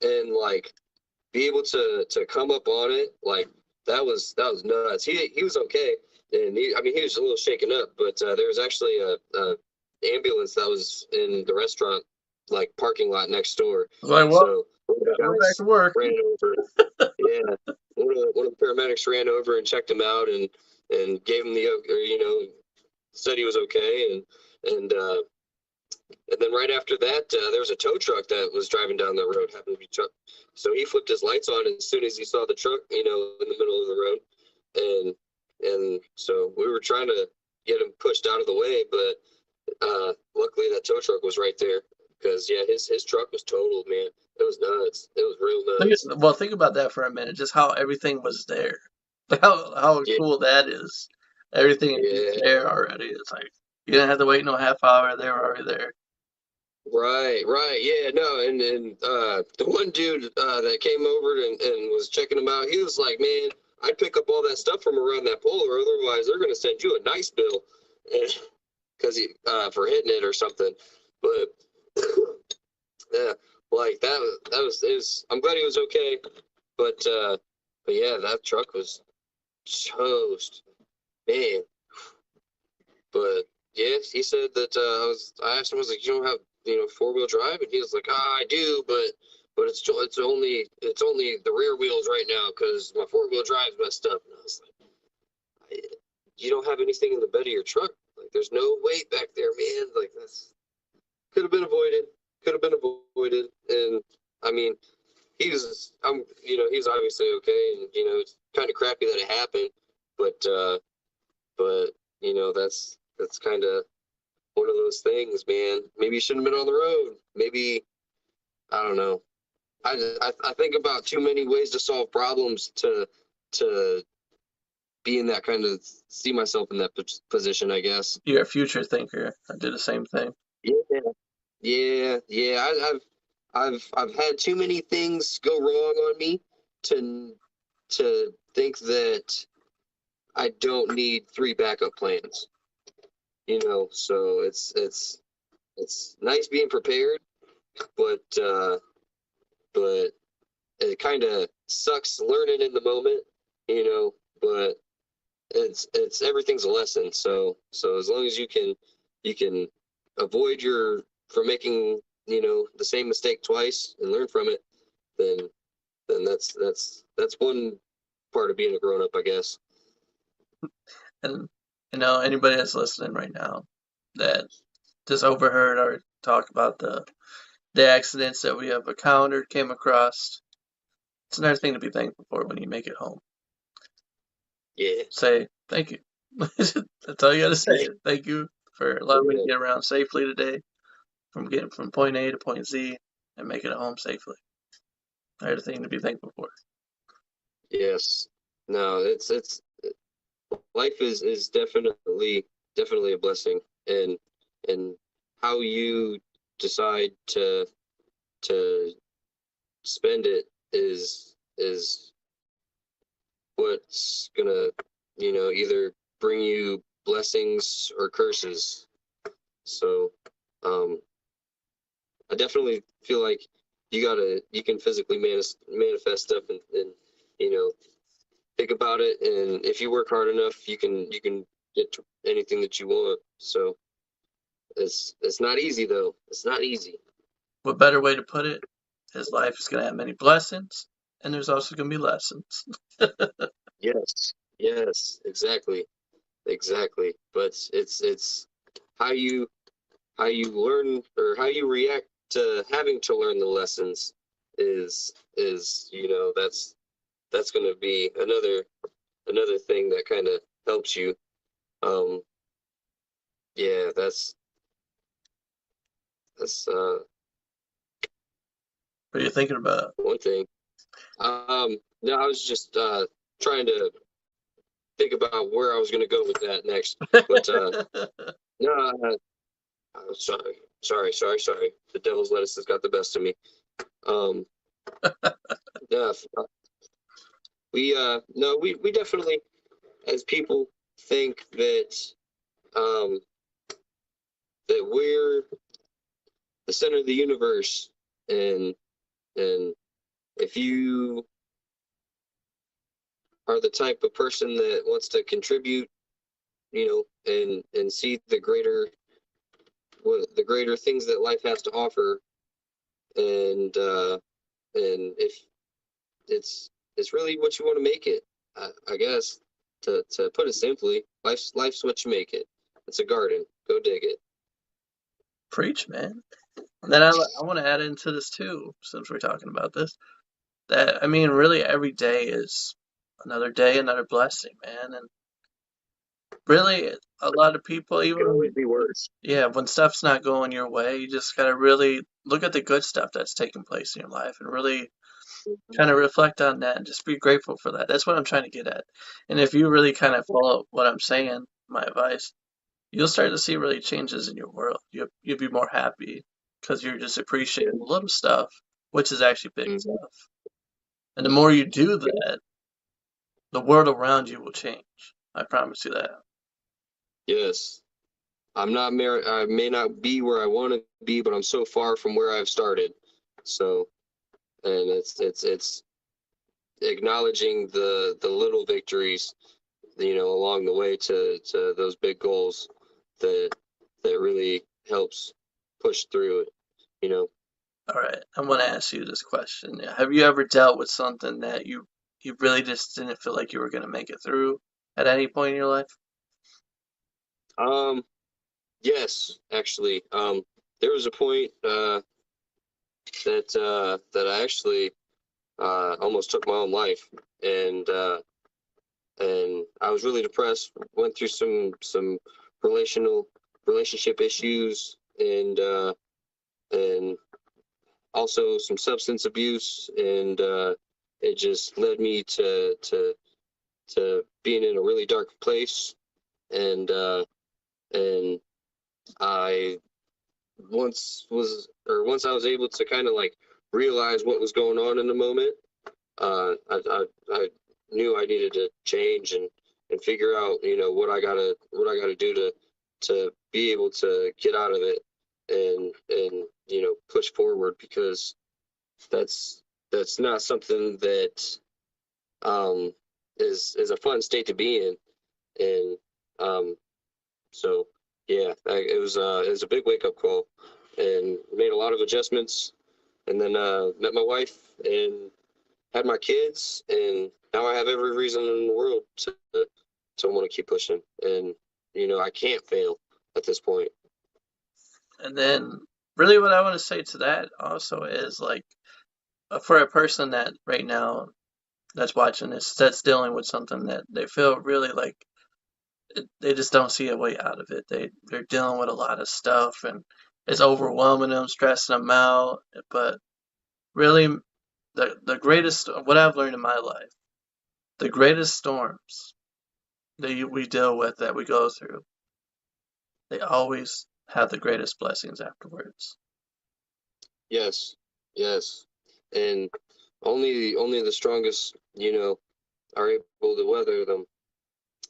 and like be able to come up on it, like that was nuts. He was okay, and I mean he was a little shaken up, but there was actually a ambulance that was in the restaurant like parking lot next door. I was like, well, So one of the go back guys to work. ran over. Yeah, one of the paramedics ran over and checked him out and gave him the or said he was okay, and then right after that, there was a tow truck that was driving down the road, happened to be truck. So he flipped his lights on as soon as he saw the truck, in the middle of the road, and so we were trying to get him pushed out of the way, but luckily that tow truck was right there because yeah, his truck was totaled, man. It was nuts. It was real nuts. Think about that for a minute. Just how everything was there. How Yeah, cool that is. Everything is just yeah. there already. It's like you didn't have to wait no half hour. They were already there. Right, yeah, no, and the one dude that came over and was checking him out, he was like, "Man, I'd pick up all that stuff from around that pole, or otherwise they're gonna send you a nice bill, because he for hitting it or something." But yeah, like that was it was. I'm glad he was okay, but yeah, that truck was toast, man. But yes, he said that I asked him, I was like, you don't have, 4-wheel drive? And he was like, I do, but it's only the rear wheels right now because my 4-wheel drive's messed up. And I was like, you don't have anything in the bed of your truck. Like, there's no weight back there, man. Like, that's could have been avoided. Could have been avoided. And I mean, he was obviously okay, and it's kind of crappy that it happened, but but that's kind of one of those things, man. Maybe you shouldn't have been on the road. Maybe I don't know. I think about too many ways to solve problems to be in that kind of see myself in that position, I guess. You're a future thinker. I do the same thing. Yeah, yeah. I've had too many things go wrong on me to think that I don't need three backup plans. So it's nice being prepared, but but it kind of sucks learning in the moment, but it's everything's a lesson. So as long as you can avoid your from making, the same mistake twice and learn from it, then that's one part of being a grown up, I guess. And anybody that's listening right now that just overheard or talk about the accidents that we have encountered, came across, it's another thing to be thankful for when you make it home. Yeah. Say thank you. That's all you gotta say. Thank you for allowing me to get around safely today, from getting from point A to point Z and making it home safely. Another thing to be thankful for. Yes. No, it's life is definitely a blessing, and how you decide to spend it is what's gonna, either bring you blessings or curses. So I definitely feel like you can physically manifest stuff, and you know think about it, and if you work hard enough, you can get to anything that you want. So it's not easy, though. It's not easy. What better way to put it? His life is gonna have many blessings, and there's also gonna be lessons. Yes, exactly. But it's how you learn, or how you react to having to learn the lessons is that's going to be another thing that kind of helps you. Um, yeah, that's What are you thinking about? one thing. No, I was just trying to think about where I was going to go with that next, but no, sorry. The devil's lettuce has got the best of me. Um, yeah, we definitely, as people, think um, that we're the center of the universe, and if you are the type of person that wants to contribute, and see the greater things that life has to offer, and if it's really what you want to make it, I guess, to put it simply, life's what you make it. It's a garden. Go dig it. Preach, man. And then I want to add into this too, since we're talking about this. That I mean, really, every day is another day, another blessing, man. And really, a lot of people, It could even always be worse. yeah, when stuff's not going your way, you just gotta really look at the good stuff that's taking place in your life and really kind of reflect on that and just be grateful for that. That's what I'm trying to get at. And if you really kind of follow what I'm saying, my advice, you'll start to see really changes in your world. You'll be more happy because you're just appreciating the little stuff, which is actually big Mhm. stuff. And the more you do that, the world around you will change. I promise you that. Yes. I may not be where I want to be, but I'm so far from where I've started. So, and it's acknowledging the little victories, along the way to those big goals that really helps push through it, you know. All right, I want to ask you this question. Have you ever dealt with something that you really just didn't feel like you were going to make it through at any point in your life? Um, yes, actually. There was a point that I actually almost took my own life, and I was really depressed. Went through some relational relationship issues, and also some substance abuse, and it just led me to being in a really dark place. And I once I was able to kind of like realize what was going on in the moment, I knew I needed to change and figure out, what I gotta do to be able to get out of it and push forward, because that's that's not something that um is a fun state to be in. And so yeah, it was a big wake up call, and made a lot of adjustments, and then met my wife and had my kids, and now I have every reason in the world to want to keep pushing, and I can't fail at this point. And then, really, what I want to say to that also is like, for a person that right now that's watching this, that's dealing with something that they feel really like they just don't see a way out of it. They're dealing with a lot of stuff and it's overwhelming them, stressing them out. But really, the greatest what I've learned in my life, the greatest storms that we deal with, that we go through, they always have the greatest blessings afterwards. Yes, yes, and only the strongest, are able to weather them.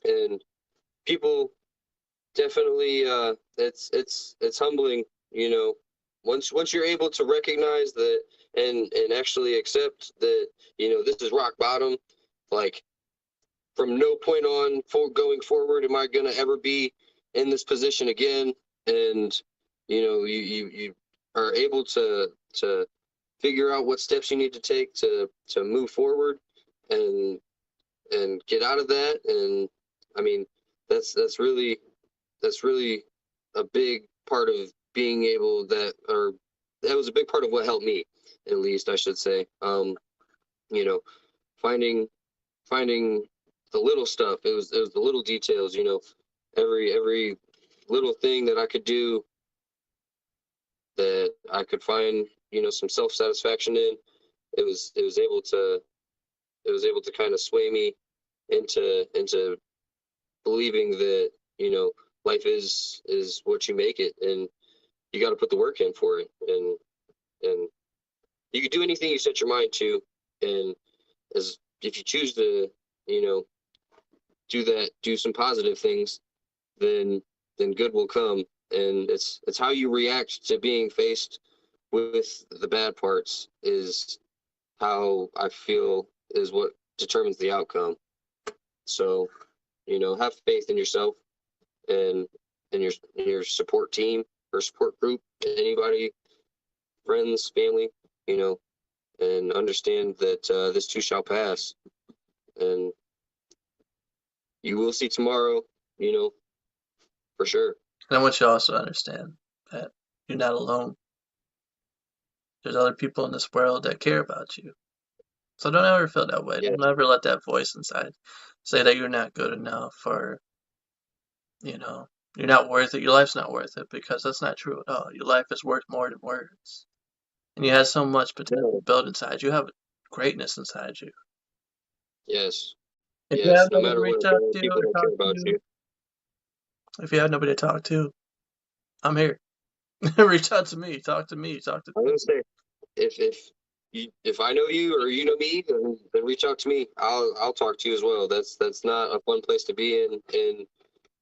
And people definitely, it's humbling, once you're able to recognize that, and actually accept that, this is rock bottom. Like, from no point on going forward am I gonna ever be in this position again. And you are able to figure out what steps you need to take to move forward and get out of that. And I mean, that's really a big part of being able or that was a big part of what helped me, at least I should say. You know, finding finding the little stuff. It was the little details. Every little thing that I could do, that I could find, some self satisfaction in. It was able to kind of sway me into believing that, life is what you make it, and you got to put the work in for it. And you can do anything you set your mind to. And as if you choose to, do some positive things, then good will come. And it's how you react to being faced with the bad parts, is how I feel is what determines the outcome. So, have faith in yourself, and in your support team or support group, anybody, friends, family, and understand that this too shall pass, and you will see tomorrow, for sure. And I want you to also understand that you're not alone. There's other people in this world that care about you. So don't ever feel that way. Yeah, Don't ever let that voice inside say that you're not good enough, or, you know, you're not worth it. Your life's not worth it, because that's not true at all. Your life is worth more than words. And you have so much potential built inside you. You have greatness inside you. yes, If you yes. have No nobody to matter what, reach out to people or don't talk care about to, you. if you have nobody to talk to, I'm here. Reach out to me. Talk to me. Talk to I'm me. gonna say, if I know you or you know me, then reach out to me. I'll talk to you as well. That's not a fun place to be in. And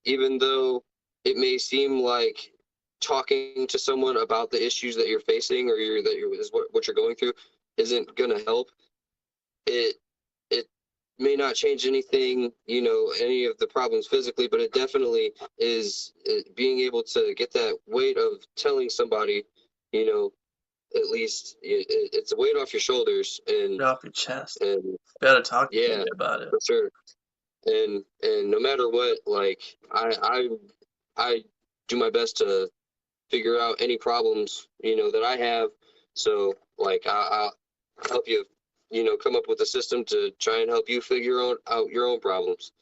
even though it may seem like talking to someone about the issues that you're facing, or is what you're going through, isn't gonna help, it may not change anything, any of the problems physically, but it definitely is, being able to get that weight of telling somebody, at least it's a weight off your shoulders. Get off your chest. And Better talk to yeah, somebody about it. for sure. And no matter what, like, I do my best to figure out any problems, that I have. So, like, I'll help you, come up with a system to try and help you figure out your own problems.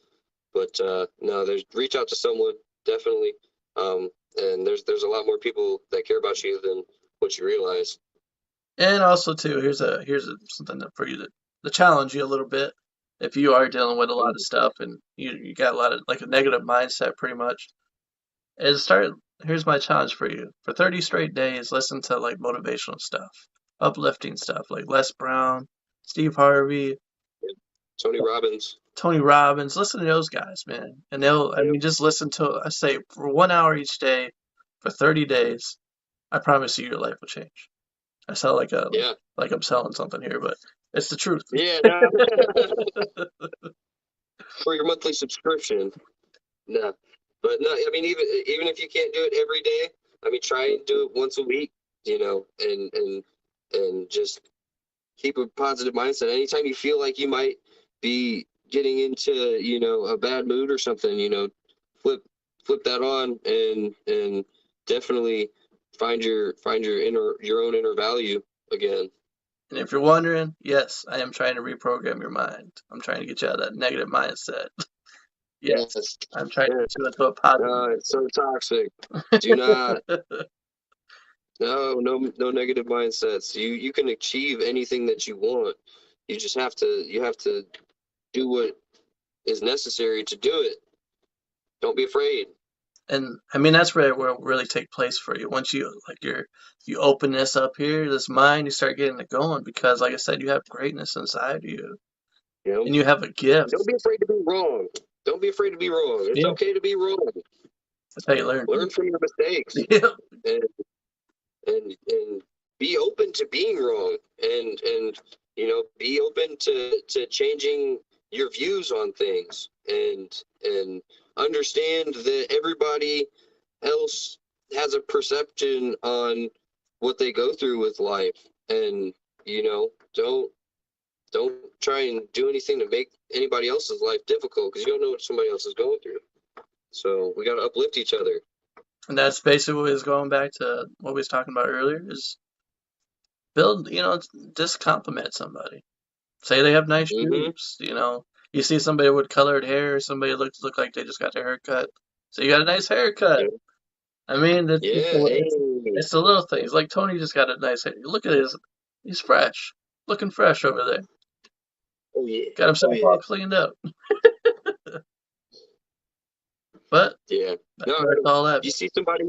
But no, reach out to someone, definitely. And there's a lot more people that care about you than what you realize. And also too, here's something for you to challenge you a little bit. If you are dealing with a lot of stuff and you got a lot of like a negative mindset, pretty much, is start. Here's my challenge for you: for 30 straight days, listen to like motivational stuff, uplifting stuff like Les Brown, Steve Harvey, Tony Robbins. Tony Robbins. Listen to those guys, man, and I Yep. mean, just listen to. I say for 1 hour each day for 30 days. I promise you, your life will change. I sound Yeah. like I'm selling something here, but it's the truth. Yeah. No. For your monthly subscription. No. But no, I mean, even if you can't do it every day, I mean, try and do it once a week, and just keep a positive mindset. Anytime you feel like you might be getting into, a bad mood or something, flip flip that on and definitely find your own inner value again. And if you're wondering, yes, I am trying to reprogram your mind. I'm trying to get you out of that negative mindset. Yes, Yes. I'm trying to Yeah. get you into a positive It's so toxic. Do not. mindset. No negative mindsets. You can achieve anything that you want. You have to do what is necessary to do it. Don't be afraid. And I mean, that's where it will really take place for you. Once you open this up here, this mind, you start getting it going because, like I said, you have greatness inside of you You know, and you have a don't gift. be afraid to be wrong. Don't be afraid to be wrong. It's Yeah, okay to be wrong. that's how you learn. Learn from your mistakes Yeah, and and be open to being wrong and be open to changing your views on things and understand that everybody else has a perception on what they go through with life, and don't try and do anything to make anybody else's life difficult, because you don't know what somebody else is going through. So we got to uplift each other. and that's basically what is going back to what we was talking about earlier is build, just compliment somebody. Say they have nice Mm-hmm. shoes, You see somebody with colored hair, somebody look like they just got their hair cut. So you got a nice haircut. Yeah. I mean, Yeah. Hey. it's the little things. Like Tony just got a nice hair. Look at he's fresh, looking fresh over there. Oh yeah. Got Oh himself yeah. all cleaned up. But Yeah. that's No, where it's all at. you see somebody,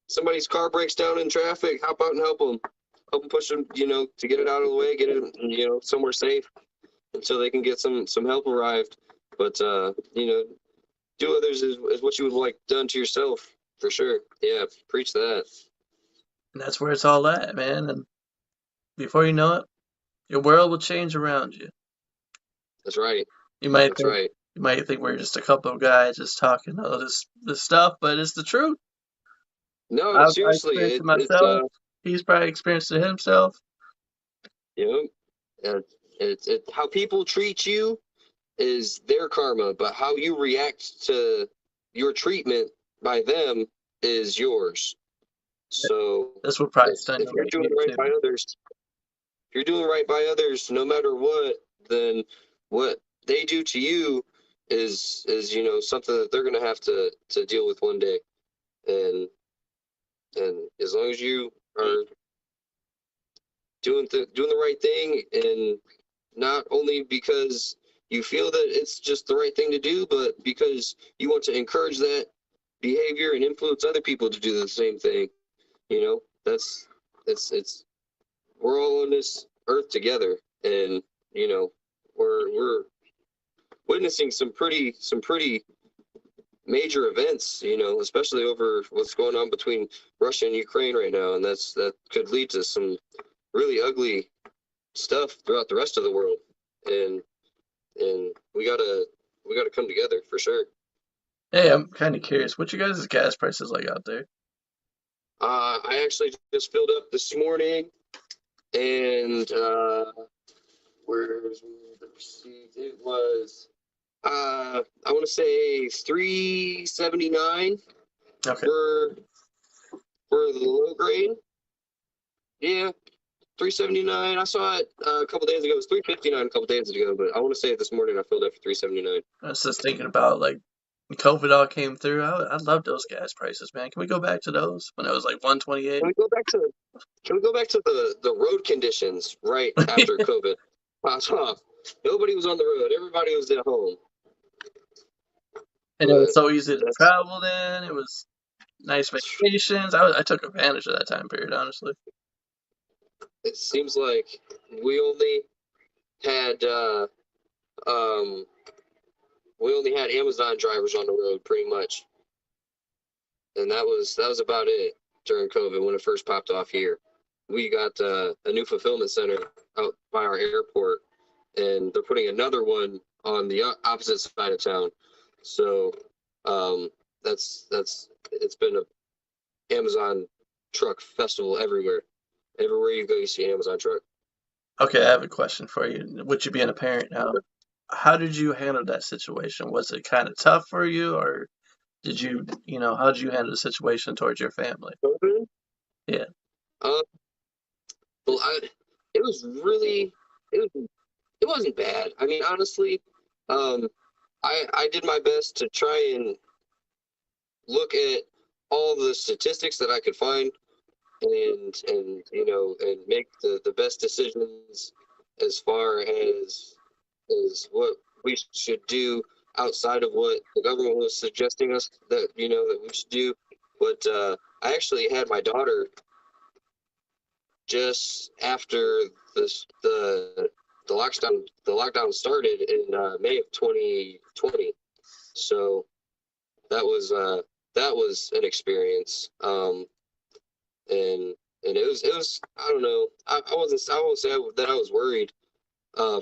somebody's car breaks down in traffic, hop out and help them. Help them push them, to get it out of the way, get it, somewhere safe until they can get some help arrived. But, do others is what you would like done to yourself, for sure. Yeah, preach that. And that's where it's all at, man. And before you know it, your world will change around you. That's right. You might That's think right. you might think we're just a couple of guys just talking all this stuff, but it's the truth. No, I seriously, experienced it it's myself. He's probably experienced it himself. you it's how people treat you is their karma, but how you react to your treatment by them is yours. So That's what probably if, stung if him you're like doing me right too. by others, if you're doing right by others, no matter what, then what they do to you is something that they're gonna have to deal with one day. And as long as you are doing the right thing, and not only because you feel that it's just the right thing to do, but because you want to encourage that behavior and influence other people to do the same thing. That's it's we're all on this earth together, and we're witnessing some pretty major events, especially over what's going on between Russia and Ukraine right now, and that could lead to some really ugly stuff throughout the rest of the world. And we gotta come together for sure. Hey, I'm kind of curious. What you guys' gas prices like out there? I actually just filled up this morning, and where's the receipt? It was I want to say 379 Okay, for the low grade. Yeah, 379. I saw it a couple days ago. It was 359 a couple days ago, but I want to say this morning I filled up for 379. I was just thinking about like when COVID all came through. I love those gas prices, man. Can we go back to those when it was like 128? Can we go back to Can we go back to the road conditions right after COVID popped off? Nobody was on the road. Everybody was at home. And it was But so easy to that's travel then. It was nice vacations. I took advantage of that time period, honestly. it seems like we only had um we only had Amazon drivers on the road pretty much, and that was about it during COVID when it first popped off here. We got a new fulfillment center out by our airport, and they're putting another one on the opposite side of town. So um, that's it's been a Amazon truck festival everywhere. Everywhere you go, you see an Amazon truck. Okay, I have a question for you. With you being a parent now, how did you handle that situation? Was it kind of tough for you, or did you, how did you handle the situation towards your family? COVID? Yeah. Uh, well, it was really it wasn't bad. I mean, honestly, um, I did my best to try and look at all the statistics that I could find and and make the best decisions as far as what we should do outside of what the government was suggesting us that that we should do. But I actually had my daughter just after this the lockdown started in May of 2020. So that was an experience. And it was I don't know, I won't say that I was worried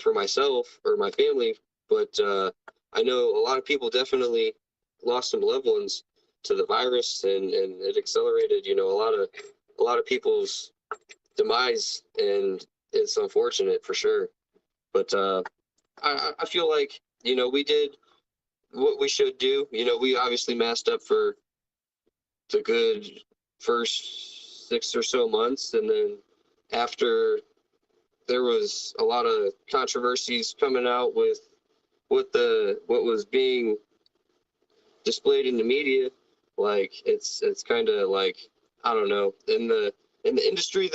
for myself or my family, but I know a lot of people definitely lost some loved ones to the virus, and it accelerated a lot of people's demise, and it's unfortunate for sure. But I feel like we did what we should do. We obviously masked up for the good first 6 or so months, and then after there was a lot of controversies coming out with what was being displayed in the media. Like it's kind of like, I don't know, in the industry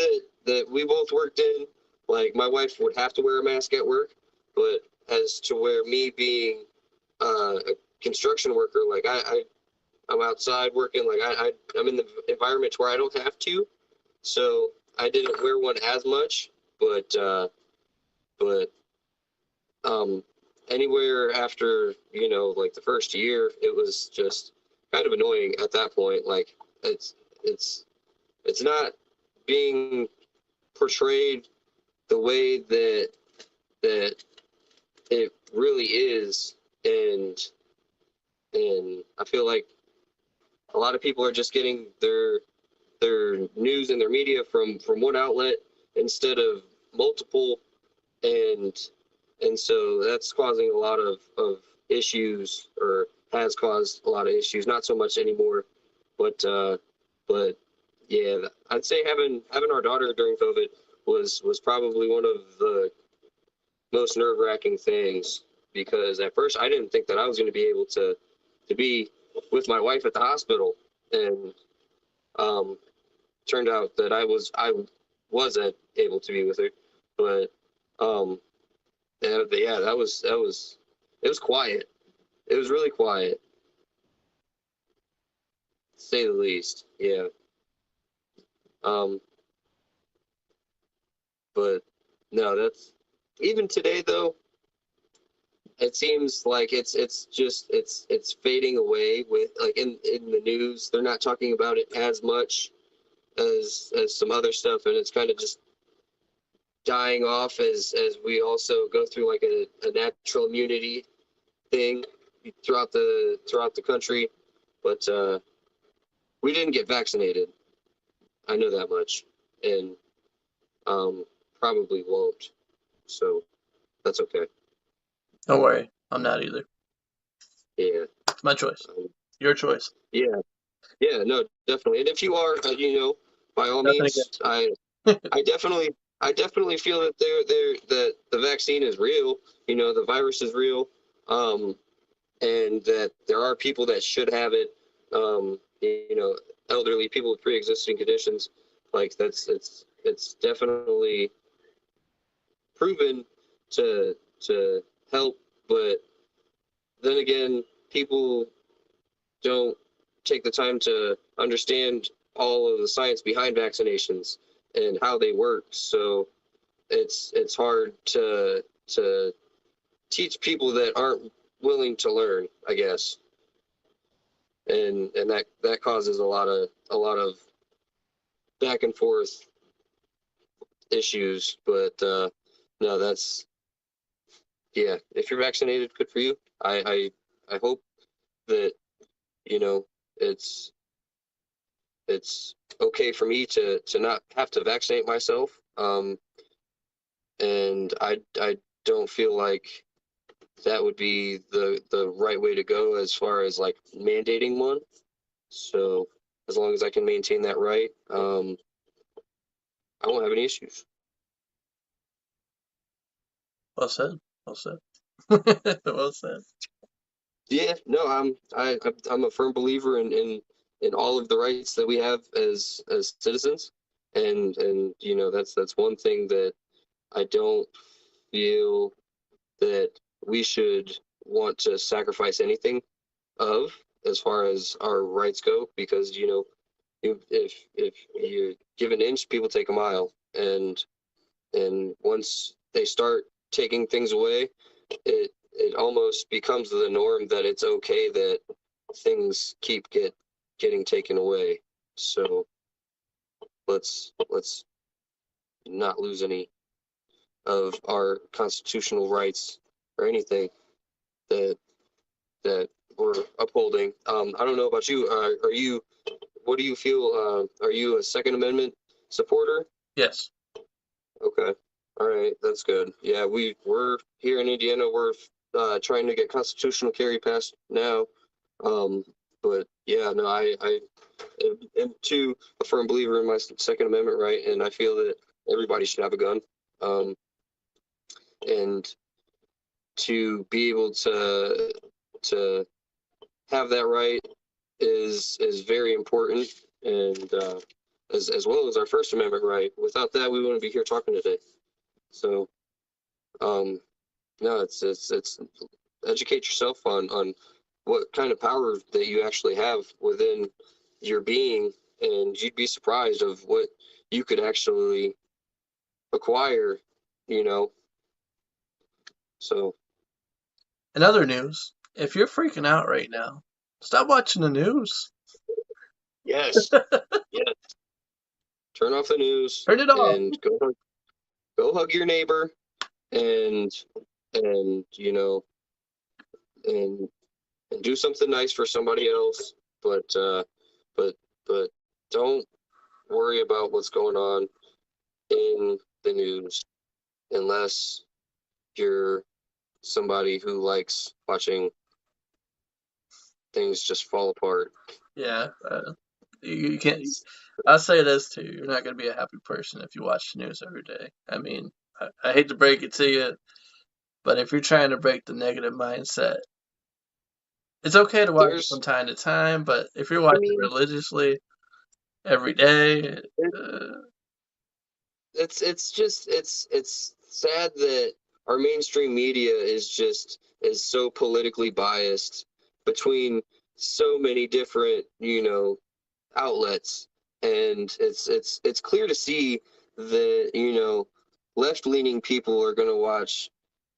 that we both worked in. Like my wife would have to wear a mask at work, but as to where me being a construction worker, like I'm outside working, like I'm in the environment where I don't have to, so I didn't wear one as much. But um, anywhere after like the first year, it was just kind of annoying at that point. Like it's it's it's not being portrayed the way that it really is, and I feel like a lot of people are just getting their news and their media from one outlet instead of multiple, and so that's causing a lot of issues, or has caused a lot of issues. Not so much anymore, but yeah, I'd say having our daughter during COVID was probably one of the most nerve-wracking things, because at first I didn't think that I was going to be able to be with my wife at the hospital, and um, turned out that I wasn't able to be with her. But um, yeah, that was it was quiet. It was really quiet, to say the least. Yeah. Um, but no, that's even today though. It seems like it's fading away with, like, in the news. They're not talking about it as much as some other stuff, and it's kind of just dying off as we also go through like a natural immunity thing throughout the country. But we didn't get vaccinated. I know that much, and um, probably won't. So that's okay. Don't worry, I'm not either. Yeah. It's my choice. Um, Your choice. yeah. Yeah. No, definitely. And if you are, by all Nothing means, against I definitely feel that that the vaccine is real. The virus is real, and that there are people that should have it. Elderly people with pre-existing conditions, like it's definitely proven to help, but then again, people don't take the time to understand all of the science behind vaccinations and how they work. So it's hard to teach people that aren't willing to learn, I guess. And that causes a lot of back and forth issues. But no, that's, yeah, if you're vaccinated, good for you. I hope that, you know, it's okay for me to not have to vaccinate myself. And I don't feel like that would be the right way to go as far as like mandating one. So as long as I can maintain that right, I won't have any issues. Well said. Well said. Well said. Yeah, no, I'm a firm believer in all of the rights that we have as citizens, and you know that's one thing that I don't feel that we should want to sacrifice anything of as far as our rights go, because you know if you give an inch, people take a mile, and once they start taking things away, it almost becomes the norm that it's okay that things keep getting taken away. So let's not lose any of our constitutional rights or anything that we're upholding. I don't know about you. Are you? What do you feel? Are you a Second Amendment supporter? Yes. Okay. All right. That's good. Yeah, we're here in Indiana. We're trying to get constitutional carry passed now. Um, but yeah, no, I am too a firm believer in my Second Amendment right, and I feel that everybody should have a gun. Um, and to be able to have that right is very important, and as well as our First Amendment right. Without that, we wouldn't be here talking today. So, no, it's educate yourself on what kind of power that you actually have within your being, and you'd be surprised of what you could actually acquire, you know. So, In other news, if you're freaking out right now, stop watching the news. yes, yes, turn off the news Turn it off. and go hug your neighbor, and you know, and do something nice for somebody else, but but but don't worry about what's going on in the news unless you're somebody who likes watching things just fall apart. Yeah. You can't. I'll say this too. You're not going to be a happy person if you watch the news every day. I mean, I hate to break it to you, but if you're trying to break the negative mindset, it's okay to watch it There's, from time to time, but if you're I watching mean, religiously every day, it, it's just it's sad that our mainstream media is so politically biased between so many different, you know, outlets, and it's clear to see that, you know, left-leaning people are going to watch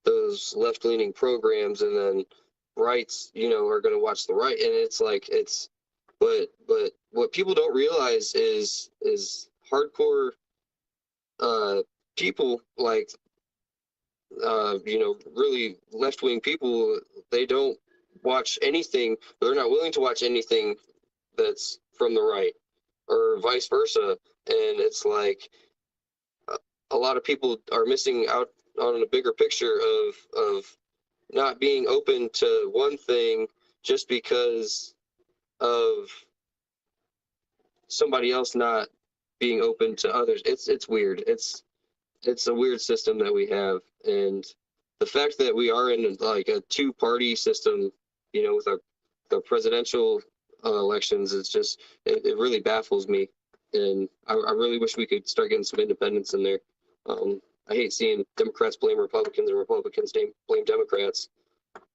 those left-leaning programs, and then rights, you know, are going to watch the right, and it's like but what people don't realize is hardcore people like you know, really left-wing people, they don't watch anything, they're not willing to watch anything that's from the right, or vice versa. And it's like a lot of people are missing out on a bigger picture of not being open to one thing just because of somebody else not being open to others. It's weird. It's a weird system that we have, and the fact that we are in like a two-party system, you know, with our the presidential elections, it's just it really baffles me. and I really wish we could start getting some independence in there. I hate seeing Democrats blame Republicans and Republicans blame Democrats,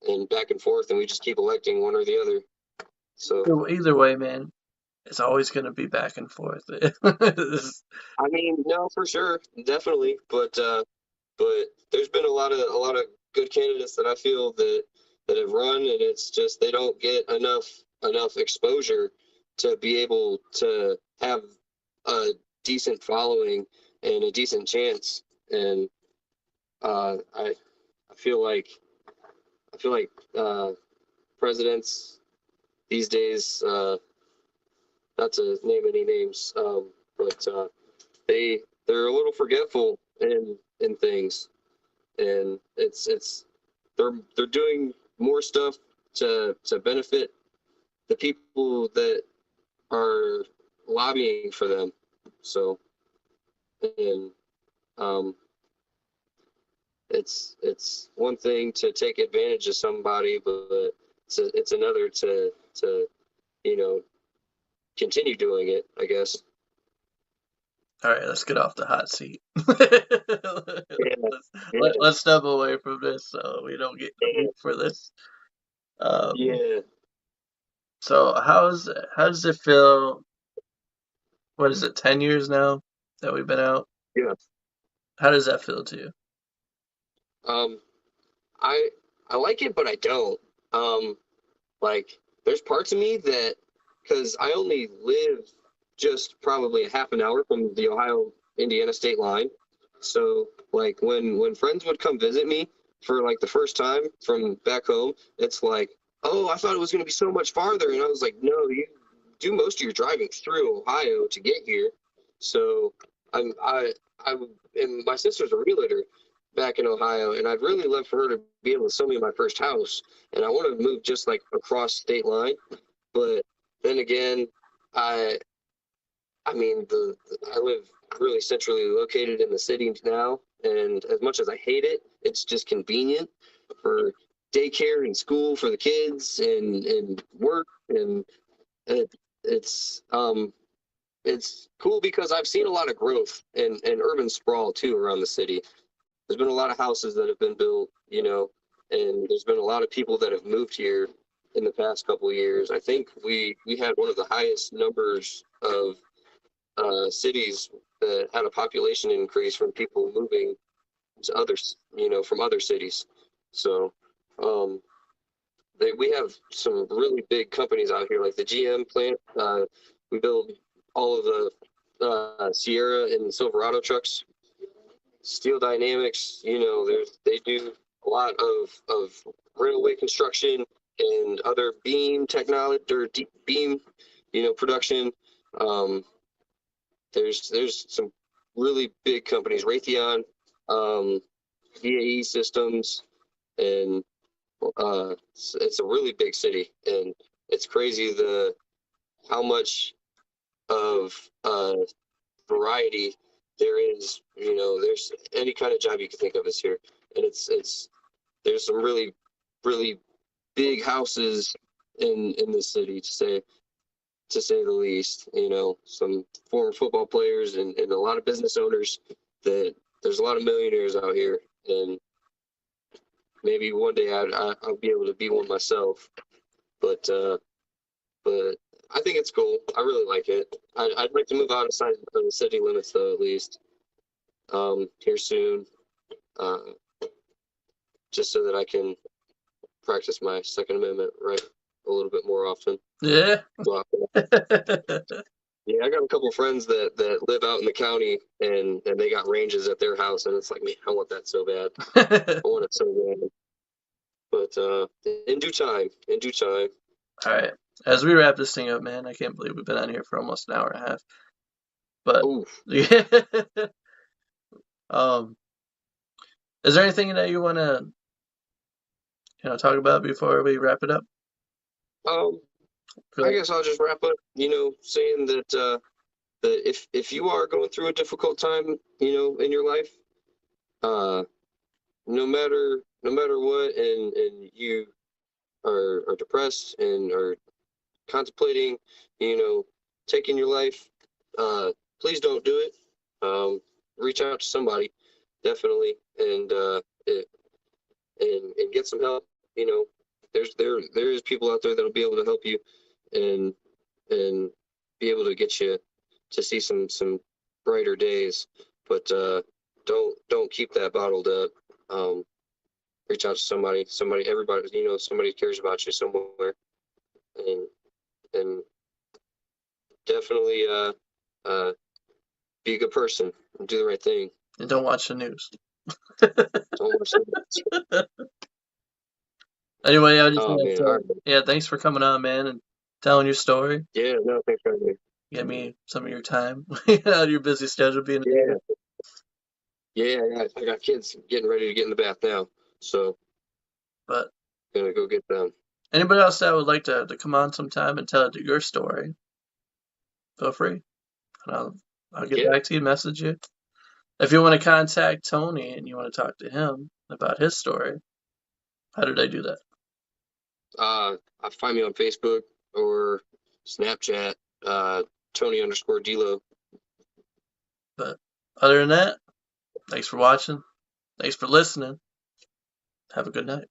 and back and forth, and we just keep electing one or the other. So Either way, man, it's always going to be back and forth. I mean, no, for sure, definitely, but there's been a lot of good candidates that I feel that have run, and it's just they don't get enough exposure to be able to have a decent following and a decent chance. And I feel like presidents these days, not to name any names, but they're a little forgetful in things, and they're doing more stuff to benefit the people that are lobbying for them. So, and um, it's one thing to take advantage of somebody, but it's another to you know continue doing it, I guess. All right, let's get off the hot seat. Yeah, Let's step away from this so we don't get grief for this. yeah. So how does it feel? What is it, 10 years now that we've been out? Yeah. How does that feel to you? Um, I I like it, but I don't. Um, like there's parts of me that because I only live just probably a half an hour from the Ohio Indiana state line. So like when friends would come visit me for like the first time from back home, it's like, oh, I thought it was going to be so much farther, and I was like, no, you do most of your driving through Ohio to get here. So I'm I and my sister's a realtor back in Ohio, and I'd really love for her to be able to sell me my first house, and I want to move just like across state line. But then again, I I mean I live really centrally located in the city now, and as much as I hate it, it's just convenient for daycare and school for the kids and work, and it, it's it's cool because I've seen a lot of growth and urban sprawl too around the city. There's been a lot of houses that have been built, and there's been a lot of people that have moved here in the past couple of years. I think we had one of the highest numbers of cities that had a population increase from people moving to others, from other cities. So um, we have some really big companies out here, like the GM plant. We build all of the Sierra and Silverado trucks. Steel Dynamics, they do a lot of railway construction and other beam technology or deep beam, production. Um, there's some really big companies, Raytheon, VAE Systems, and it's a really big city, and it's crazy how much of variety there is. There's any kind of job you can think of is here, and it's there's some really big houses in this city to say the least. Some former football players and a lot of business owners. That there's a lot of millionaires out here, and maybe one day I'll be able to be one myself. But I think it's cool. I really like it. I'd like to move outside of the city limits though, at least here soon, uh, just so that I can practice my Second Amendment right a little bit more often. Yeah. Well, yeah, I got a couple friends that live out in the county, and they got ranges at their house, and it's like, man, I want that so bad. I want it so bad. But in due time, in due time. All right. As we wrap this thing up, man, I can't believe we've been on here for almost an hour and a half. But yeah. Is there anything that you want to, talk about before we wrap it up? I guess I'll just wrap up, saying that if you are going through a difficult time, in your life, no matter what, and you are depressed and are contemplating, taking your life, please don't do it. Reach out to somebody, definitely, and get some help. You know, there is people out there that'll be able to help you, and be able to get you to see some brighter days. But don't keep that bottled up. Reach out to somebody, everybody, somebody cares about you somewhere, and definitely be a good person and do the right thing. And don't watch the news. Don't watch the Anyway, I just Oh, wanted man. to, All right. yeah, thanks for coming on, man, and telling your story. Yeah, no, thanks for having me. Give me some of your time out of your busy schedule being a Yeah. dad. Yeah, I got kids getting ready to get in the bath now, so But gonna go get them. anybody else that would like to come on sometime and tell your story, feel free. And I'll get Yeah. back to you, message you. If you want to contact Tony and you want to talk to him about his story, how did I do that? Find me on Facebook or Snapchat, Tony_DeLo. But other than that, thanks for watching. Thanks for listening. Have a good night.